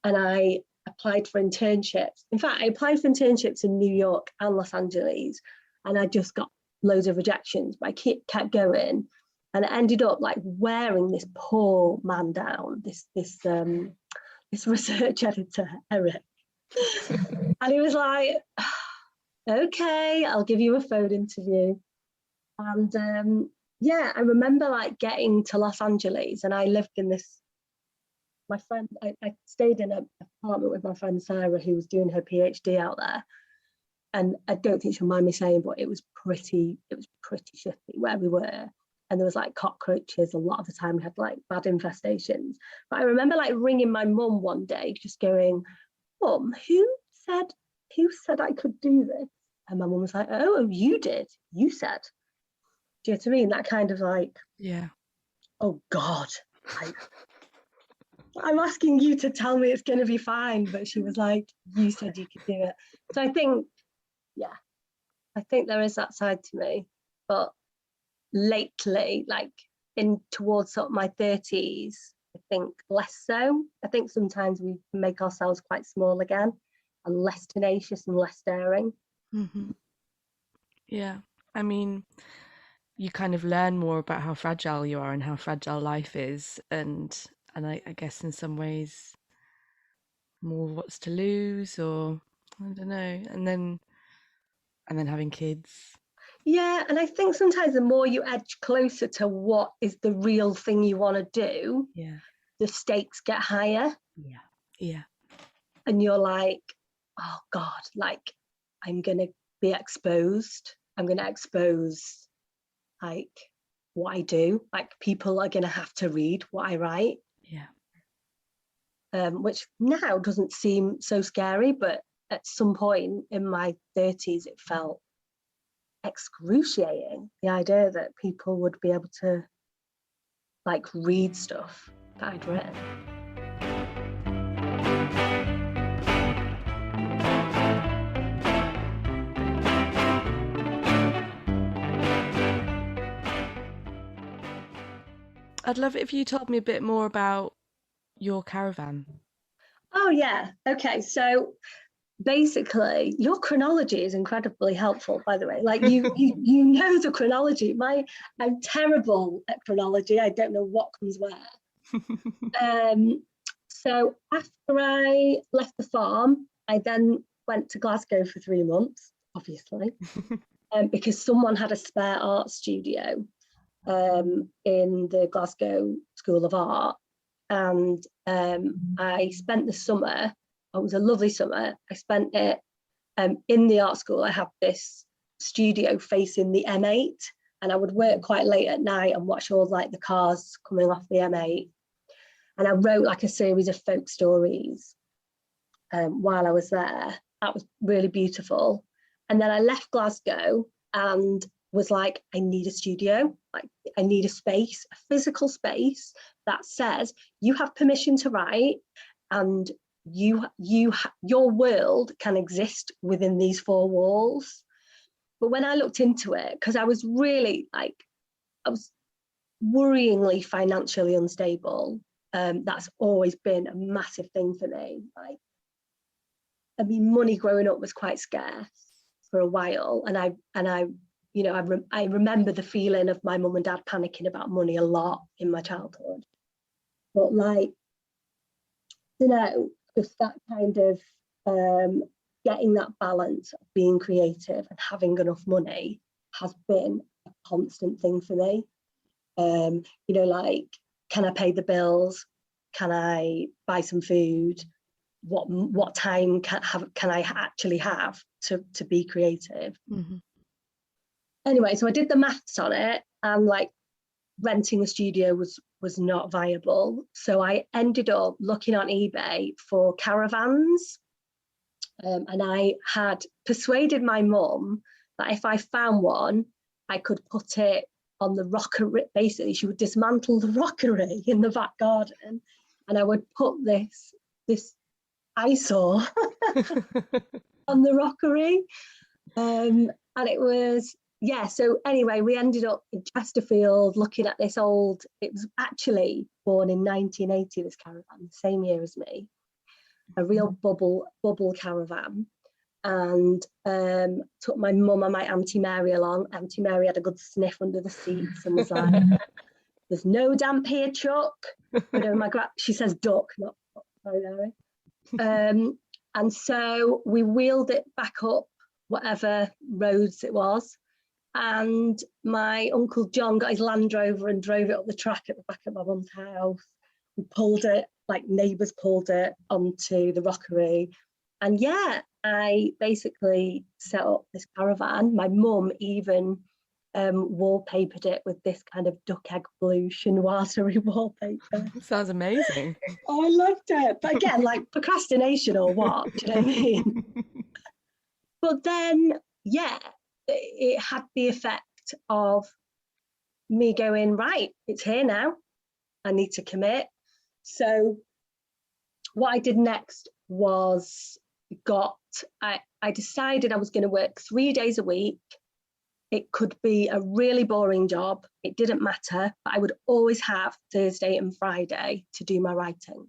I applied for internships. In fact, I applied for internships in New York and Los Angeles, and I just got loads of rejections, but I kept going. And I ended up like wearing this poor man down, this research editor, Eric. And he was like, okay, I'll give you a phone interview. And yeah, I remember like getting to Los Angeles, and I lived in this, my friend, I stayed in an apartment with my friend Sarah, who was doing her PhD out there. And I don't think she'll mind me saying, but it was pretty shitty where we were. And there was like cockroaches a lot of the time. We had like bad infestations. But I remember like ringing my mum one day, just going, Mum, who said I could do this? And my mum was like, oh, you did. You said. Do you know what I mean? That kind of like, yeah. Oh God, like, I'm asking you to tell me it's going to be fine. But she was like, you said you could do it. So I think, yeah, I think there is that side to me. But lately, like in towards sort of my 30s, I think less so. I think sometimes we make ourselves quite small again and less tenacious and less daring. Mm-hmm. Yeah. I mean, you kind of learn more about how fragile you are and how fragile life is. And I guess in some ways more what's to lose, or I don't know. And then having kids. Yeah, and I think sometimes the more you edge closer to what is the real thing you want to do, Yeah. the stakes get higher. Yeah. Yeah. And you're like, oh God, like I'm going to be exposed. I'm going to expose like what I do. Like people are going to have to read what I write. Yeah. Which now doesn't seem so scary, but at some point in my 30s, it felt excruciating. The idea that people would be able to like read stuff that I'd written. I'd love it if you told me a bit more about your caravan. Oh yeah, okay. So basically, your chronology is incredibly helpful, by the way. Like you know the chronology. I'm terrible at chronology. I don't know what comes where. So after I left the farm, I then went to Glasgow for 3 months, obviously, because someone had a spare art studio in the Glasgow School of Art. And I spent the summer, it was a lovely summer, I spent it in the art school. I had this studio facing the M8, and I would work quite late at night and watch all like the cars coming off the M8. And I wrote like a series of folk stories while I was there. That was really beautiful. And then I left Glasgow and was like, I need a studio. Like I need a space, a physical space that says you have permission to write, and your world can exist within these 4 walls. But when I looked into it, because I was really like, I was worryingly financially unstable. That's always been a massive thing for me. Like, I mean, money growing up was quite scarce for a while, and I you know, I remember the feeling of my mum and dad panicking about money a lot in my childhood. But like, you know, just that kind of getting that balance of being creative and having enough money has been a constant thing for me. You know, like, can I pay the bills? Can I buy some food? What time can I actually have to be creative? Mm-hmm. Anyway, so I did the maths on it, and like renting a studio was not viable. So I ended up looking on eBay for caravans. And I had persuaded my mum that if I found one, I could put it on the rockery. Basically, she would dismantle the rockery in the back garden, and I would put this eyesore on the rockery. And it was, yeah, so anyway, we ended up in Chesterfield looking at this old, it was actually born in 1980, this caravan, the same year as me, a real bubble caravan. And took my mum and my Auntie Mary along. Auntie Mary had a good sniff under the seats and was like, there's no damp here, Chuck. You know, she says duck, not sorry, Mary. And so we wheeled it back up whatever roads it was. And my Uncle John got his Land Rover and drove it up the track at the back of my mum's house. We pulled it, like neighbours pulled it onto the rockery. And yeah, I basically set up this caravan. My mum even wallpapered it with this kind of duck egg blue chinoiserie wallpaper. Sounds amazing. Oh, I loved it. But again, like procrastination or what? Do you know what I mean? But then, yeah, it had the effect of me going, right, it's here now. I need to commit. So what I did next was I decided I was going to work 3 days a week. It could be a really boring job. It didn't matter, but I would always have Thursday and Friday to do my writing.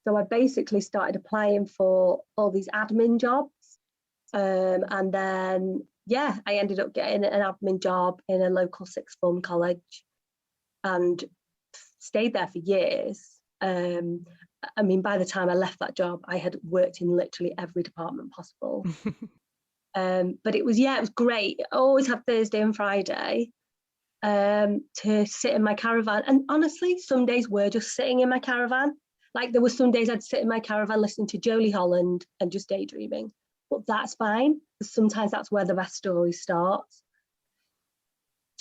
So I basically started applying for all these admin jobs. And then, yeah, I ended up getting an admin job in a local sixth form college and stayed there for years. I mean, by the time I left that job, I had worked in literally every department possible. But it was great. I always had Thursday and Friday to sit in my caravan. And honestly, some days were just sitting in my caravan. Like there were some days I'd sit in my caravan listening to Jolie Holland and just daydreaming. But that's fine, because sometimes that's where the best story starts.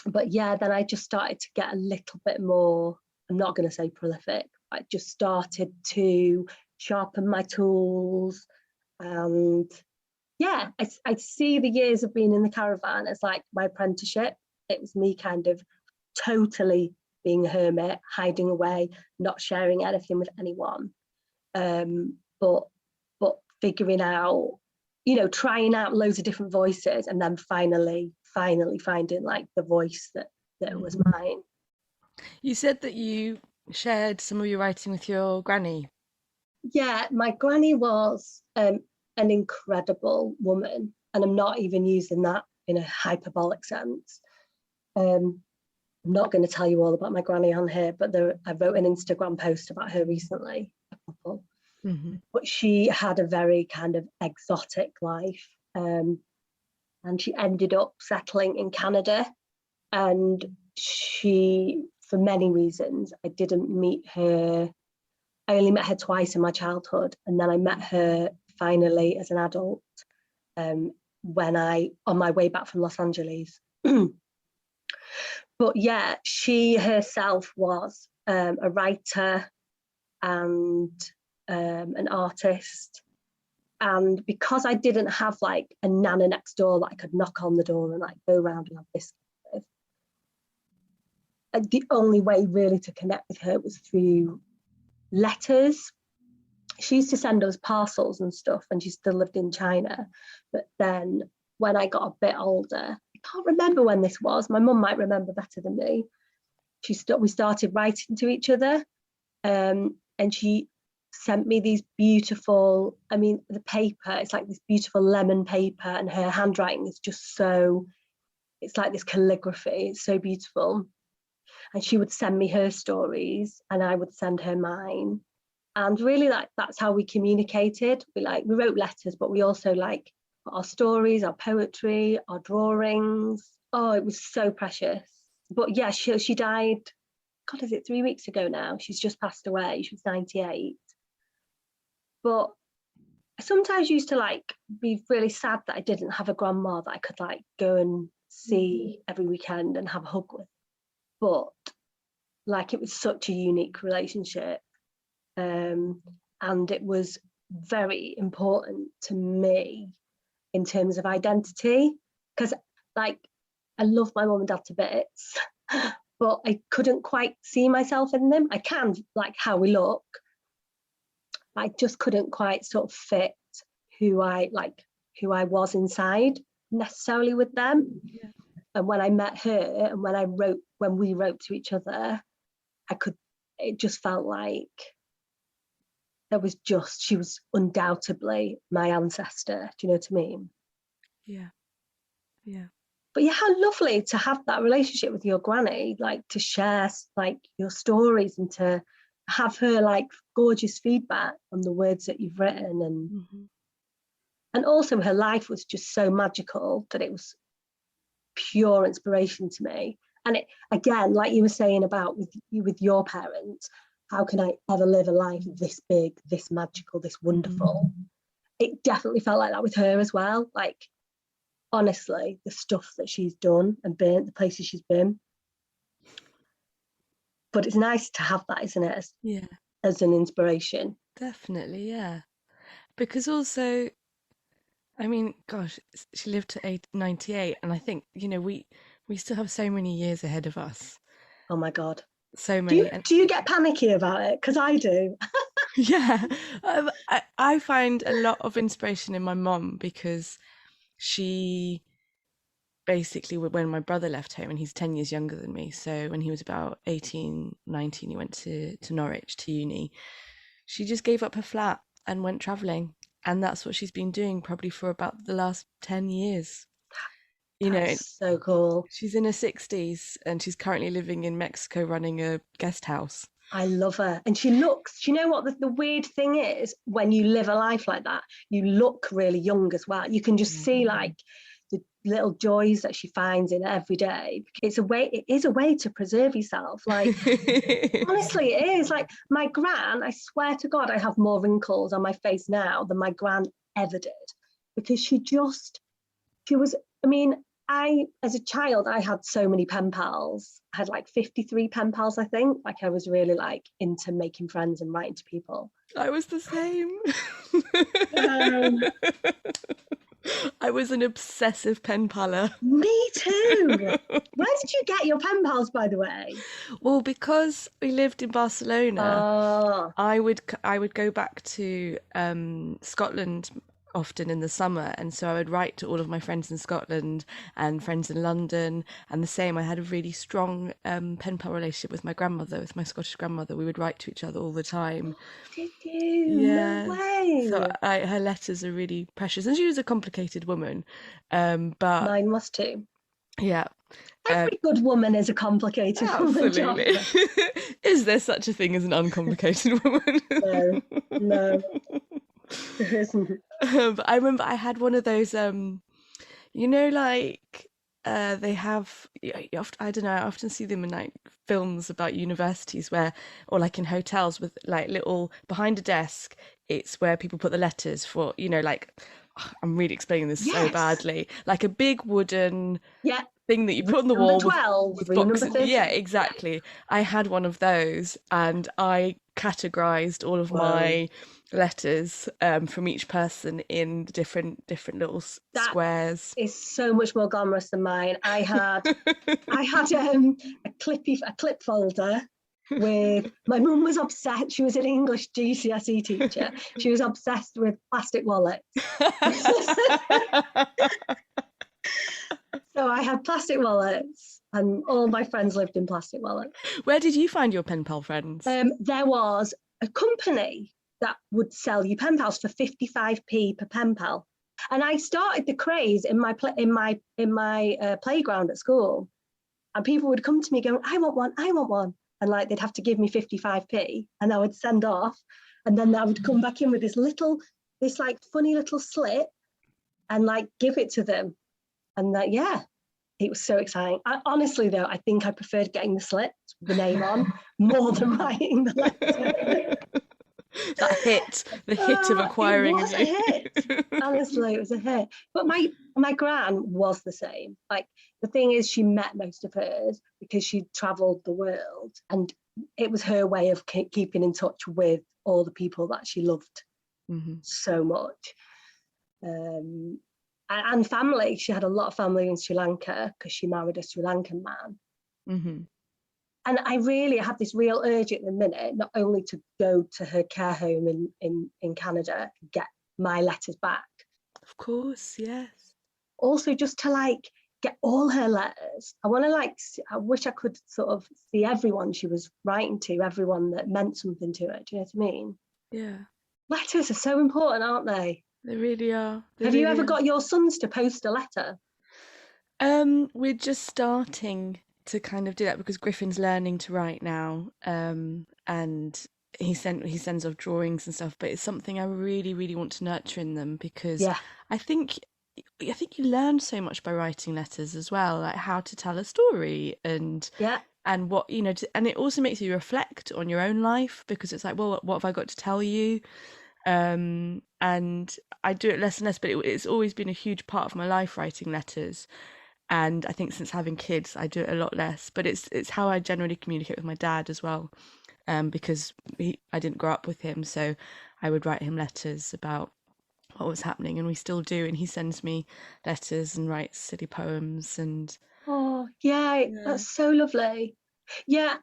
But yeah, then I just started to get a little bit more, I'm not going to say prolific, I just started to sharpen my tools. And yeah, I see the years of being in the caravan as like my apprenticeship. It was me kind of totally being a hermit, hiding away, not sharing anything with anyone. But figuring out, you know, trying out loads of different voices and then finally finding like the voice that was mine. You said that you shared some of your writing with your granny. Yeah, my granny was an incredible woman, and I'm not even using that in a hyperbolic sense. I'm not going to tell you all about my granny on here, but I wrote an Instagram post about her recently, a couple. Mm-hmm. But she had a very kind of exotic life, and she ended up settling in Canada. And she, for many reasons, I didn't meet her. I only met her twice in my childhood, and then I met her finally as an adult when on my way back from Los Angeles. But yeah, she herself was a writer and an artist. And because I didn't have like a nana next door that I could knock on the door and like go around and have biscuits with, the only way really to connect with her was through letters. She used to send us parcels and stuff, and she still lived in China. But then when I got a bit older, I can't remember when this was, my mum might remember better than me, we started writing to each other, and she sent me these beautiful, I mean, the paper, it's like this beautiful lemon paper, and her handwriting is just so, it's like this calligraphy, it's so beautiful. And she would send me her stories and I would send her mine. And really like that's how we communicated. We wrote letters, but we also like our stories, our poetry, our drawings. Oh, it was so precious. But yeah, she died, God, is it 3 weeks ago now? She's just passed away. She was 98. But I sometimes used to like be really sad that I didn't have a grandma that I could like go and see every weekend and have a hug with. But like it was such a unique relationship, and it was very important to me in terms of identity, because like I love my mum and dad to bits, but I couldn't quite see myself in them. I can, like how we look, I just couldn't quite sort of fit who I was inside necessarily with them. Yeah. And when I met her and when we wrote to each other, it just felt like she was undoubtedly my ancestor. Do you know what I mean? Yeah. Yeah. But yeah, how lovely to have that relationship with your granny, like to share like your stories and to have her like gorgeous feedback on the words that you've written. And And also her life was just so magical that it was pure inspiration to me. And it, again, like you were saying about with your parents, how can I ever live a life this big, this magical, this wonderful? It definitely felt like that with her as well. Like, honestly, the stuff that she's done and been, the places she's been. But it's nice to have that, isn't it? As an inspiration. Definitely, yeah. Because also, I mean, gosh, she lived to 98, and I think, you know, we still have so many years ahead of us. Oh my God. So many. Do you get panicky about it? Because I do. Yeah. I find a lot of inspiration in my mum, because she basically, when my brother left home, and he's 10 years younger than me, so when he was about 18, 19, he went to Norwich to uni. She just gave up her flat and went traveling, and that's what she's been doing probably for about the last 10 years. That's so cool. She's in her 60s and she's currently living in Mexico running a guest house. I love her. And she looks, do you know what the weird thing is? When you live a life like that, you look really young as well. You can just see like the little joys that she finds in every day. It is a way to preserve yourself. Like, honestly, it is. Like, my gran, I swear to God, I have more wrinkles on my face now than my gran ever did. Because she was, I mean, as a child, I had so many pen pals. I had like 53 pen pals, I think. Like, I was really like into making friends and writing to people. I was the same. I was an obsessive pen paler. Me too. Where did you get your pen pals, by the way? Well, because we lived in Barcelona, I would go back to Scotland often in the summer, and so I would write to all of my friends in Scotland and friends in London, and the same, I had a really strong pen pal relationship with my grandmother, with my Scottish grandmother. We would write to each other all the time. Did you? Yeah. No way. So her letters are really precious, and she was a complicated woman, but mine was too. Yeah. Every good woman is a complicated woman. Absolutely. Is there such a thing as an uncomplicated woman? No. There isn't. But I remember I had one of those, you know, like they have, I don't know, I often see them in like films about universities or like in hotels with like little, behind a desk, it's where people put the letters for, you know, like, I'm really explaining this so badly, like a big wooden thing that you put on the wall 12, with boxes. Yeah, exactly. I had one of those, and I categorized all of my letters from each person in different little squares. Is so much more glamorous than mine. I had a clip folder with, my mum was obsessed. She was an English GCSE teacher. She was obsessed with plastic wallets. So I had plastic wallets, and all my friends lived in plastic wallets. Where did you find your pen pal friends? There was a company that would sell you pen pals for 55p per pen pal, and I started the craze in my playground at school, and people would come to me going, I want one, and like they'd have to give me 55p, and I would send off, and then I would come back in with this like funny little slip and like give it to them. And that, it was so exciting. Honestly, though, I think I preferred getting the slip with the name on more than writing the letter. The hit of acquiring. It was a hit. Honestly, it was a hit. But my gran was the same. Like, the thing is, she met most of hers because she travelled the world, and it was her way of keeping in touch with all the people that she loved so much. And family. She had a lot of family in Sri Lanka because she married a Sri Lankan man. And I had this real urge at the minute, not only to go to her care home in Canada and get my letters back. Of course, yes. Also, just to like get all her letters. I wish I could sort of see everyone she was writing to, everyone that meant something to her. Do you know what I mean? Yeah. Letters are so important, aren't they? They really are. Have you ever got your sons to post a letter? We're just starting to kind of do that because Griffin's learning to write now, and he sends off drawings and stuff, but it's something I really, really want to nurture in them, because Yeah. I think you learn so much by writing letters as well, like how to tell a story Yeah. and what, and it also makes you reflect on your own life, because it's like, well, what have I got to tell you? And I do it less and less, but it's always been a huge part of my life, writing letters. And I think since having kids, I do it a lot less. But it's how I generally communicate with my dad as well, because I didn't grow up with him, so I would write him letters about what was happening, and we still do. And he sends me letters and writes silly poems, and Oh, yeah, yeah. that's so lovely. Yeah,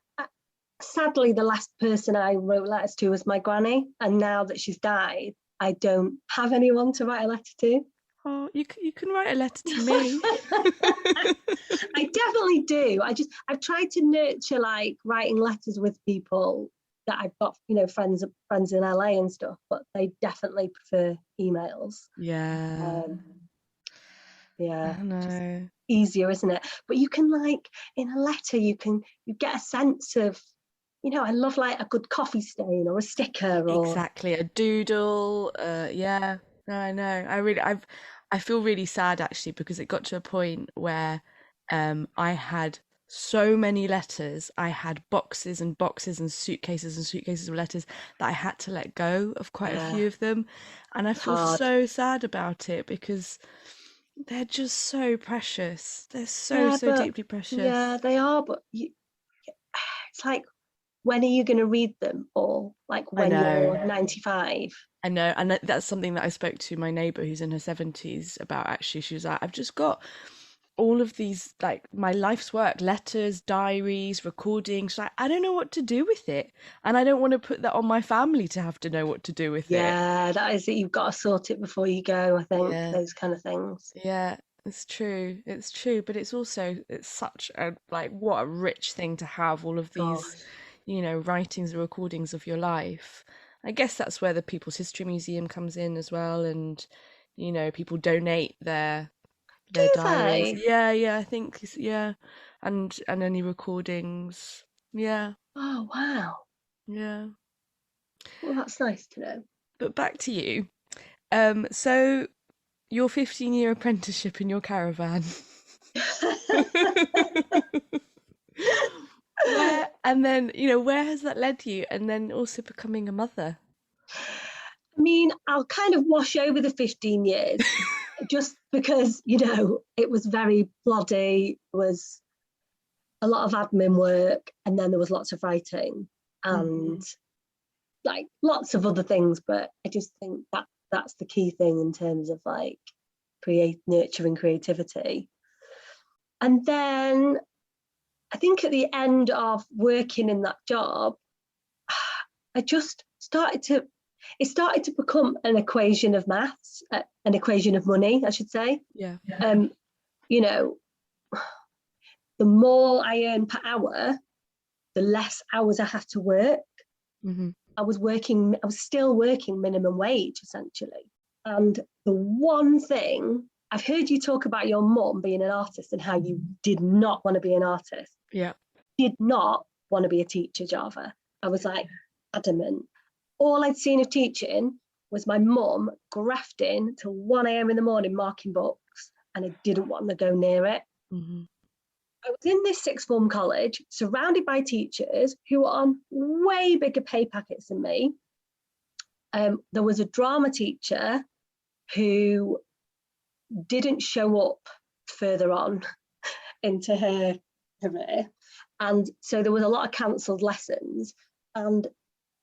sadly, the last person I wrote letters to was my granny, and now that she's died, I don't have anyone to write a letter to. Oh, you can write a letter to me. I definitely do. I've tried to nurture like writing letters with people that I've got, friends in LA and stuff, but they definitely prefer emails. Yeah, Yeah, I know. easier, isn't it? But you can, like, in a letter, you get a sense of, I love like a good coffee stain or a sticker or Exactly, a doodle. Yeah, no, I know. I feel really sad actually, because it got to a point where I had so many letters. I had boxes and boxes and suitcases of letters that I had to let go of quite a yeah, few of them. And I it's feel hard. so sad about it, because they're just so precious. They're so, Yeah, so but deeply precious. yeah, they are. But it's like, when are you going to read them? Or like I when know. you're 95? I know, and that's something that I spoke to my neighbour who's in her 70s about actually. She was like, I've just got all of these, like, my life's work, letters, diaries, recordings. Like, I don't know what to do with it. And I don't want to put that on my family to have to know what to do with it. Yeah, that is it. You've got to sort it before you go, I think, Yeah. those kind of things. Yeah, it's true. It's true. But it's such a, like, what a rich thing to have all of these, Gosh. writings and recordings of your life. I guess that's where the People's History Museum comes in as well. And, people donate their Do diaries. they? Yeah, yeah, I think yeah, and any recordings. Yeah, Oh, wow. yeah. Well, that's nice to know. But back to you. So your 15-year apprenticeship in your caravan. Where and then, where has that led you? And then also becoming a mother. I mean, I'll kind of wash over the 15 years just because, it was very bloody, was a lot of admin work, and then there was lots of writing and like lots of other things. But I just think that that's the key thing in terms of like nurturing creativity. And then I think at the end of working in that job, I just it started to become an equation of maths, an equation of money, I should say. Yeah. You know, the more I earn per hour, the less hours I have to work. Mm-hmm. I was still working minimum wage, essentially. And the one thing, I've heard you talk about your mum being an artist and how you did not want to be an artist. Yeah. Did not want to be a teacher, Java. I was like adamant. All I'd seen of teaching was my mum grafting till 1 a.m. in the morning marking books, and I didn't want to go near it. Mm-hmm. I was in this sixth form college, surrounded by teachers who were on way bigger pay packets than me. There was a drama teacher who didn't show up further on into her career. And so there was a lot of cancelled lessons. And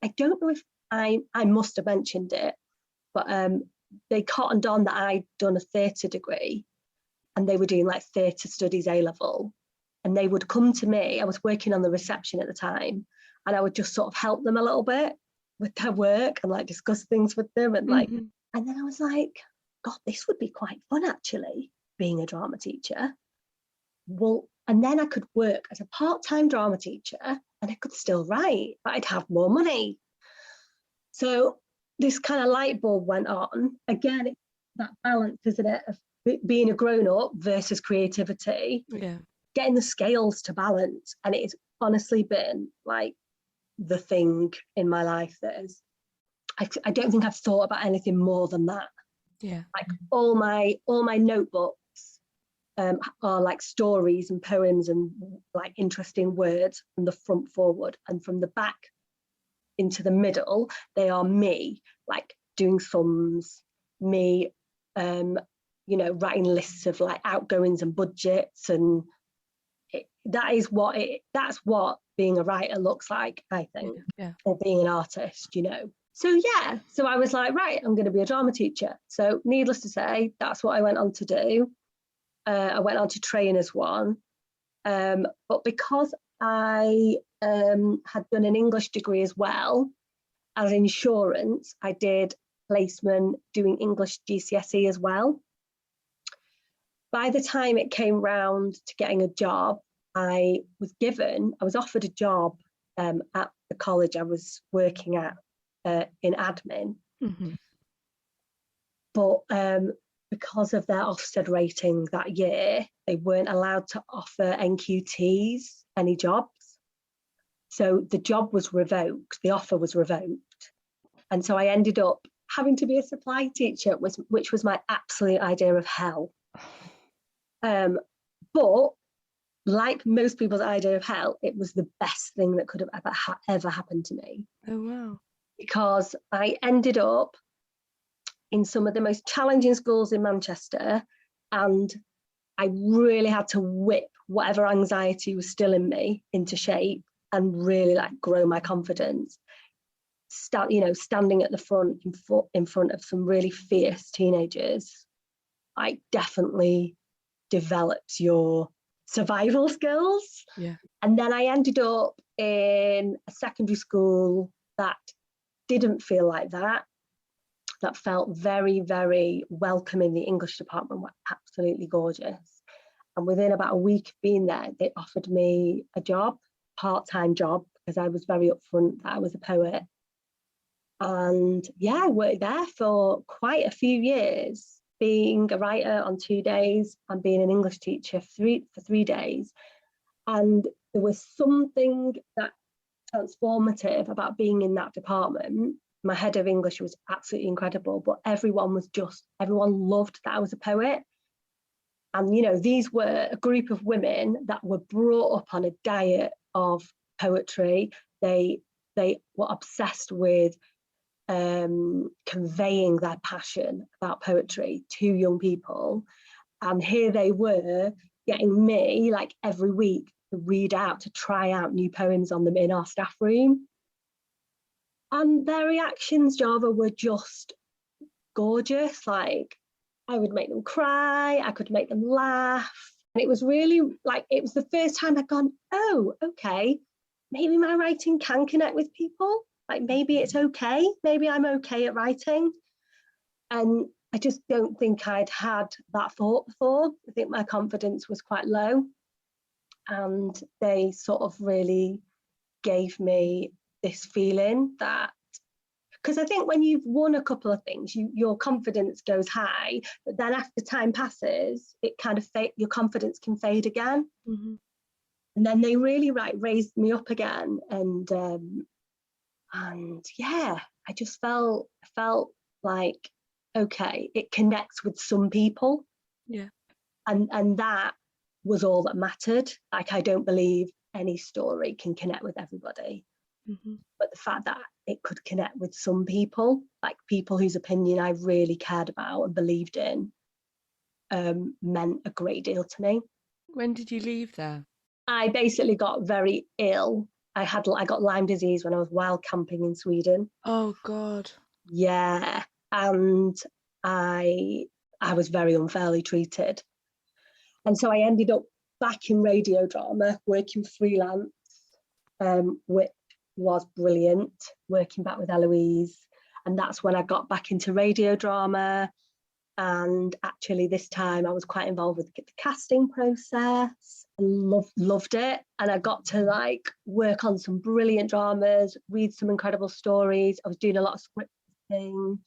I don't know if I must have mentioned it, but they cottoned on that I'd done a theatre degree and they were doing like theatre studies A-level. And they would come to me. I was working on the reception at the time, and I would just sort of help them a little bit with their work and like discuss things with them. And like, and then I was like, God, this would be quite fun actually, being a drama teacher. Well, and then I could work as a part-time drama teacher and I could still write, but I'd have more money. So this kind of light bulb went on. Again, it's that balance, isn't it, of being a grown-up versus creativity. Yeah. Getting the scales to balance. And it's honestly been like the thing in my life that is, I don't think I've thought about anything more than that. Yeah. Like all my notebooks are like stories and poems and like interesting words from the front forward, and from the back into the middle, they are me, like doing sums, me, writing lists of like outgoings and budgets, and that's what being a writer looks like, I think, or being an artist, So yeah, so I was like, right, I'm going to be a drama teacher. So needless to say, that's what I went on to do. I went on to train as one. But because I had done an English degree as well as insurance, I did placement doing English GCSE as well. By the time it came round to getting a job, I was offered a job at the college I was working at in admin. Mm-hmm. But because of their Ofsted rating that year, they weren't allowed to offer NQTs any jobs. So the job was revoked, the offer was revoked. And so I ended up having to be a supply teacher, which was my absolute idea of hell. But like most people's idea of hell, it was the best thing that could have ever happened to me. Oh, wow. Because I ended up in some of the most challenging schools in Manchester, and I really had to whip whatever anxiety was still in me into shape and really like grow my confidence. Standing at the front in front of some really fierce teenagers, like definitely develops your survival skills. Yeah. And then I ended up in a secondary school that didn't feel like that felt very, very welcoming. The English department were absolutely gorgeous. And within about a week of being there, they offered me a job, part-time job, because I was very upfront that I was a poet. And yeah, I worked there for quite a few years, being a writer on 2 days and being an English teacher for 3 days. And there was something that transformative about being in that department. My head of English was absolutely incredible, but everyone loved that I was a poet. And, these were a group of women that were brought up on a diet of poetry. They were obsessed with conveying their passion about poetry to young people. And here they were getting me, like every week, to try out new poems on them in our staff room. And their reactions, Java, were just gorgeous. Like, I would make them cry, I could make them laugh. And it was really like, it was the first time I'd gone, oh, okay, maybe my writing can connect with people. Like, maybe it's okay. Maybe I'm okay at writing. And I just don't think I'd had that thought before. I think my confidence was quite low. And they sort of really gave me this feeling that, because I think when you've won a couple of things, your confidence goes high, but then after time passes, it kind of your confidence can fade again. Mm-hmm. And then they really raised me up again, and yeah, I just felt like, okay, it connects with some people. Yeah. And that was all that mattered. Like, I don't believe any story can connect with everybody. Mm-hmm. But the fact that it could connect with some people, like people whose opinion I really cared about and believed in, meant a great deal to me. When did you leave there? I basically got very ill. I got Lyme disease when I was wild camping in Sweden. Oh God. Yeah. And I was very unfairly treated. And so I ended up back in radio drama, working freelance, which was brilliant, working back with Eloise. And that's when I got back into radio drama. And actually this time I was quite involved with the casting process. I loved it. And I got to like work on some brilliant dramas, read some incredible stories. I was doing a lot of scripting.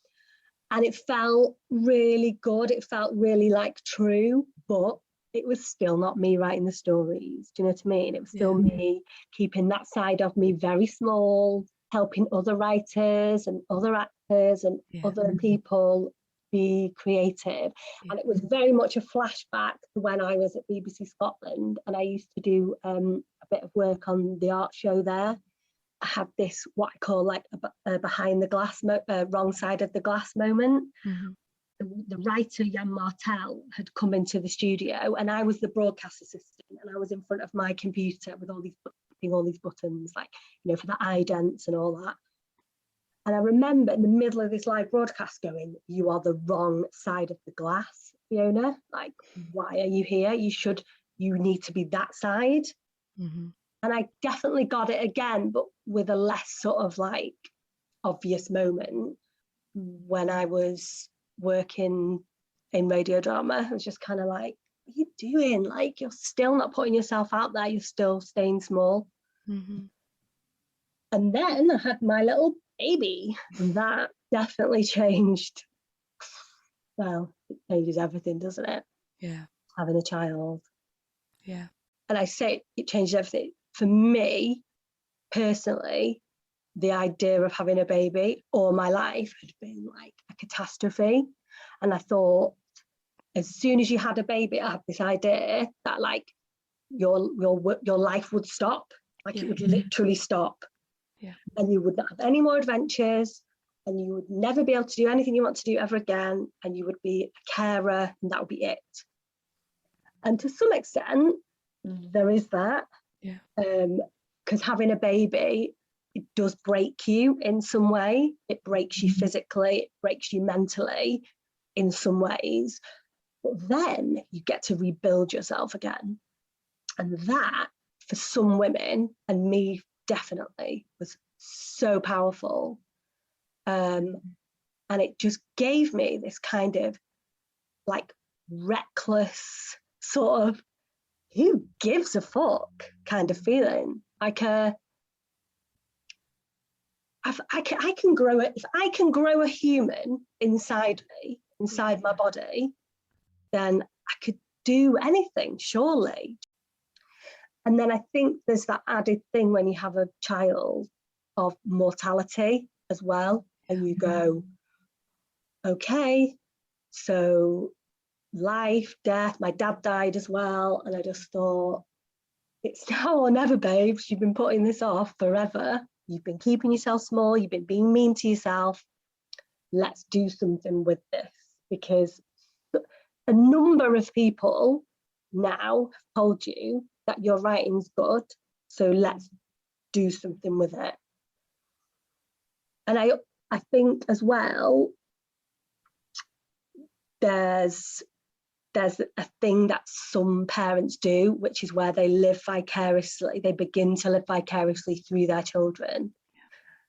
And it felt really good. It felt really like true. But it was still not me writing the stories. Do you know what I mean? It was still me keeping that side of me very small, helping other writers and other actors and other people be creative. And it was very much a flashback to when I was at BBC Scotland, and I used to do a bit of work on the art show there. I had this, what I call like a behind the glass, wrong side of the glass moment. Mm-hmm. The writer Jan Martel had come into the studio, and I was the broadcast assistant, and I was in front of my computer with all these buttons, like, you know, for the idents and all that. And I remember in the middle of this live broadcast going, "You are the wrong side of the glass, Fiona. Like, why are you here? You need to be that side." Mm-hmm. And I definitely got it again, but with a less sort of like obvious moment when I was working in radio drama. I was just kind of like, "What are you doing? Like, you're still not putting yourself out there. You're still staying small." Mm-hmm. And then I had my little baby, and that definitely changed. Well, it changes everything, doesn't it? Yeah. Having a child. Yeah. And I say it changed everything. For me, personally, the idea of having a baby all my life had been like a catastrophe. And I thought, as soon as you had a baby, I had this idea that like your life would stop. Like it would literally stop. Yeah. And you would not have any more adventures, and you would never be able to do anything you want to do ever again, and you would be a carer, and that would be it. And to some extent, there is that. Yeah. Because having a baby, it does break you in some way. It breaks you physically, it breaks you mentally in some ways. But then you get to rebuild yourself again. And that, for some women, and me definitely, was so powerful. And it just gave me this kind of like reckless sort of who gives a fuck kind of feeling. Like I can grow it. If I can grow a human inside me, inside my body, then I could do anything, surely. And then I think there's that added thing when you have a child of mortality as well. And you go, okay, so life, death, my dad died as well. And I just thought, it's now or never, babes. You've been putting this off forever. You've been keeping yourself small. You've been being mean to yourself. Let's do something with this. Because a number of people now have told you that your writing's good, so let's do something with it. And I think as well, there's a thing that some parents do, which is where they live vicariously. They begin to live vicariously through their children.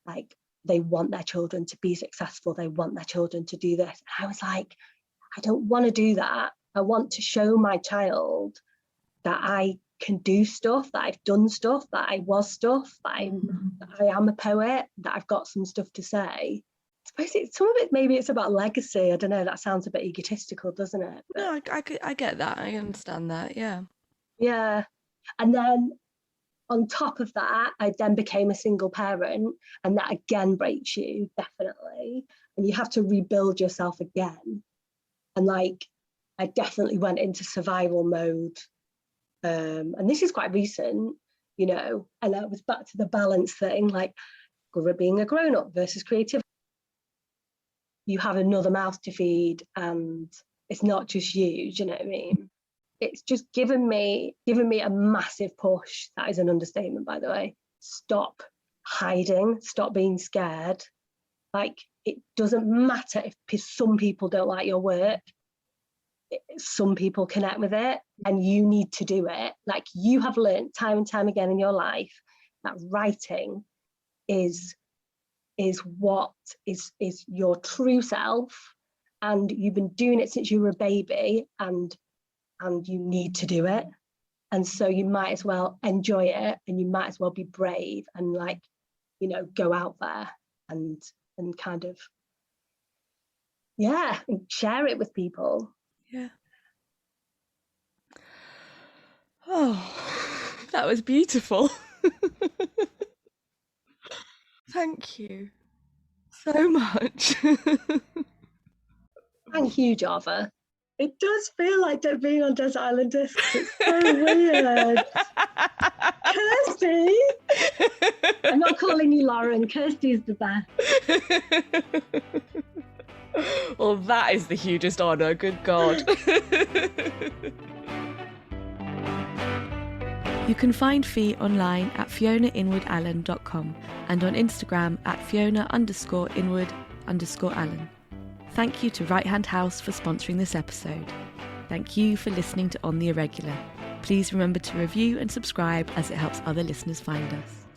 Like, they want their children to be successful. They want their children to do this. And I was like, I don't want to do that. I want to show my child that I can do stuff, that I've done stuff, that I was stuff, that I am a poet, that I've got some stuff to say. I suppose some of it, maybe it's about legacy. I don't know, that sounds a bit egotistical, doesn't it? But, no, I get that. I understand that, yeah. Yeah. And then on top of that, I then became a single parent, and that again breaks you, definitely. And you have to rebuild yourself again. And like, I definitely went into survival mode. And this is quite recent, you know, and I was back to the balance thing, like being a grown-up versus creativity. You have another mouth to feed, and it's not just you, do you know what I mean? It's just given me a massive push. That is an understatement, by the way. Stop hiding, stop being scared. Like, it doesn't matter if some people don't like your work. Some people connect with it, and you need to do it. Like, you have learned time and time again in your life that writing is what is your true self, and you've been doing it since you were a baby, and you need to do it. And so you might as well enjoy it, and you might as well be brave and, like, you know, go out there and kind of, yeah, and share it with people. Yeah. Oh, that was beautiful. Thank you so much. Thank you, Java. It does feel like being on Desert Island Discs. It's so weird. Kirsty! I'm not calling you Lauren. Kirsty's the best. Well, that is the hugest honour. Good God. You can find Fee online at FionaInwardAllen.com and on Instagram at Fiona_Inward_Allen. Thank you to Right Hand House for sponsoring this episode. Thank you for listening to On the Irregular. Please remember to review and subscribe as it helps other listeners find us.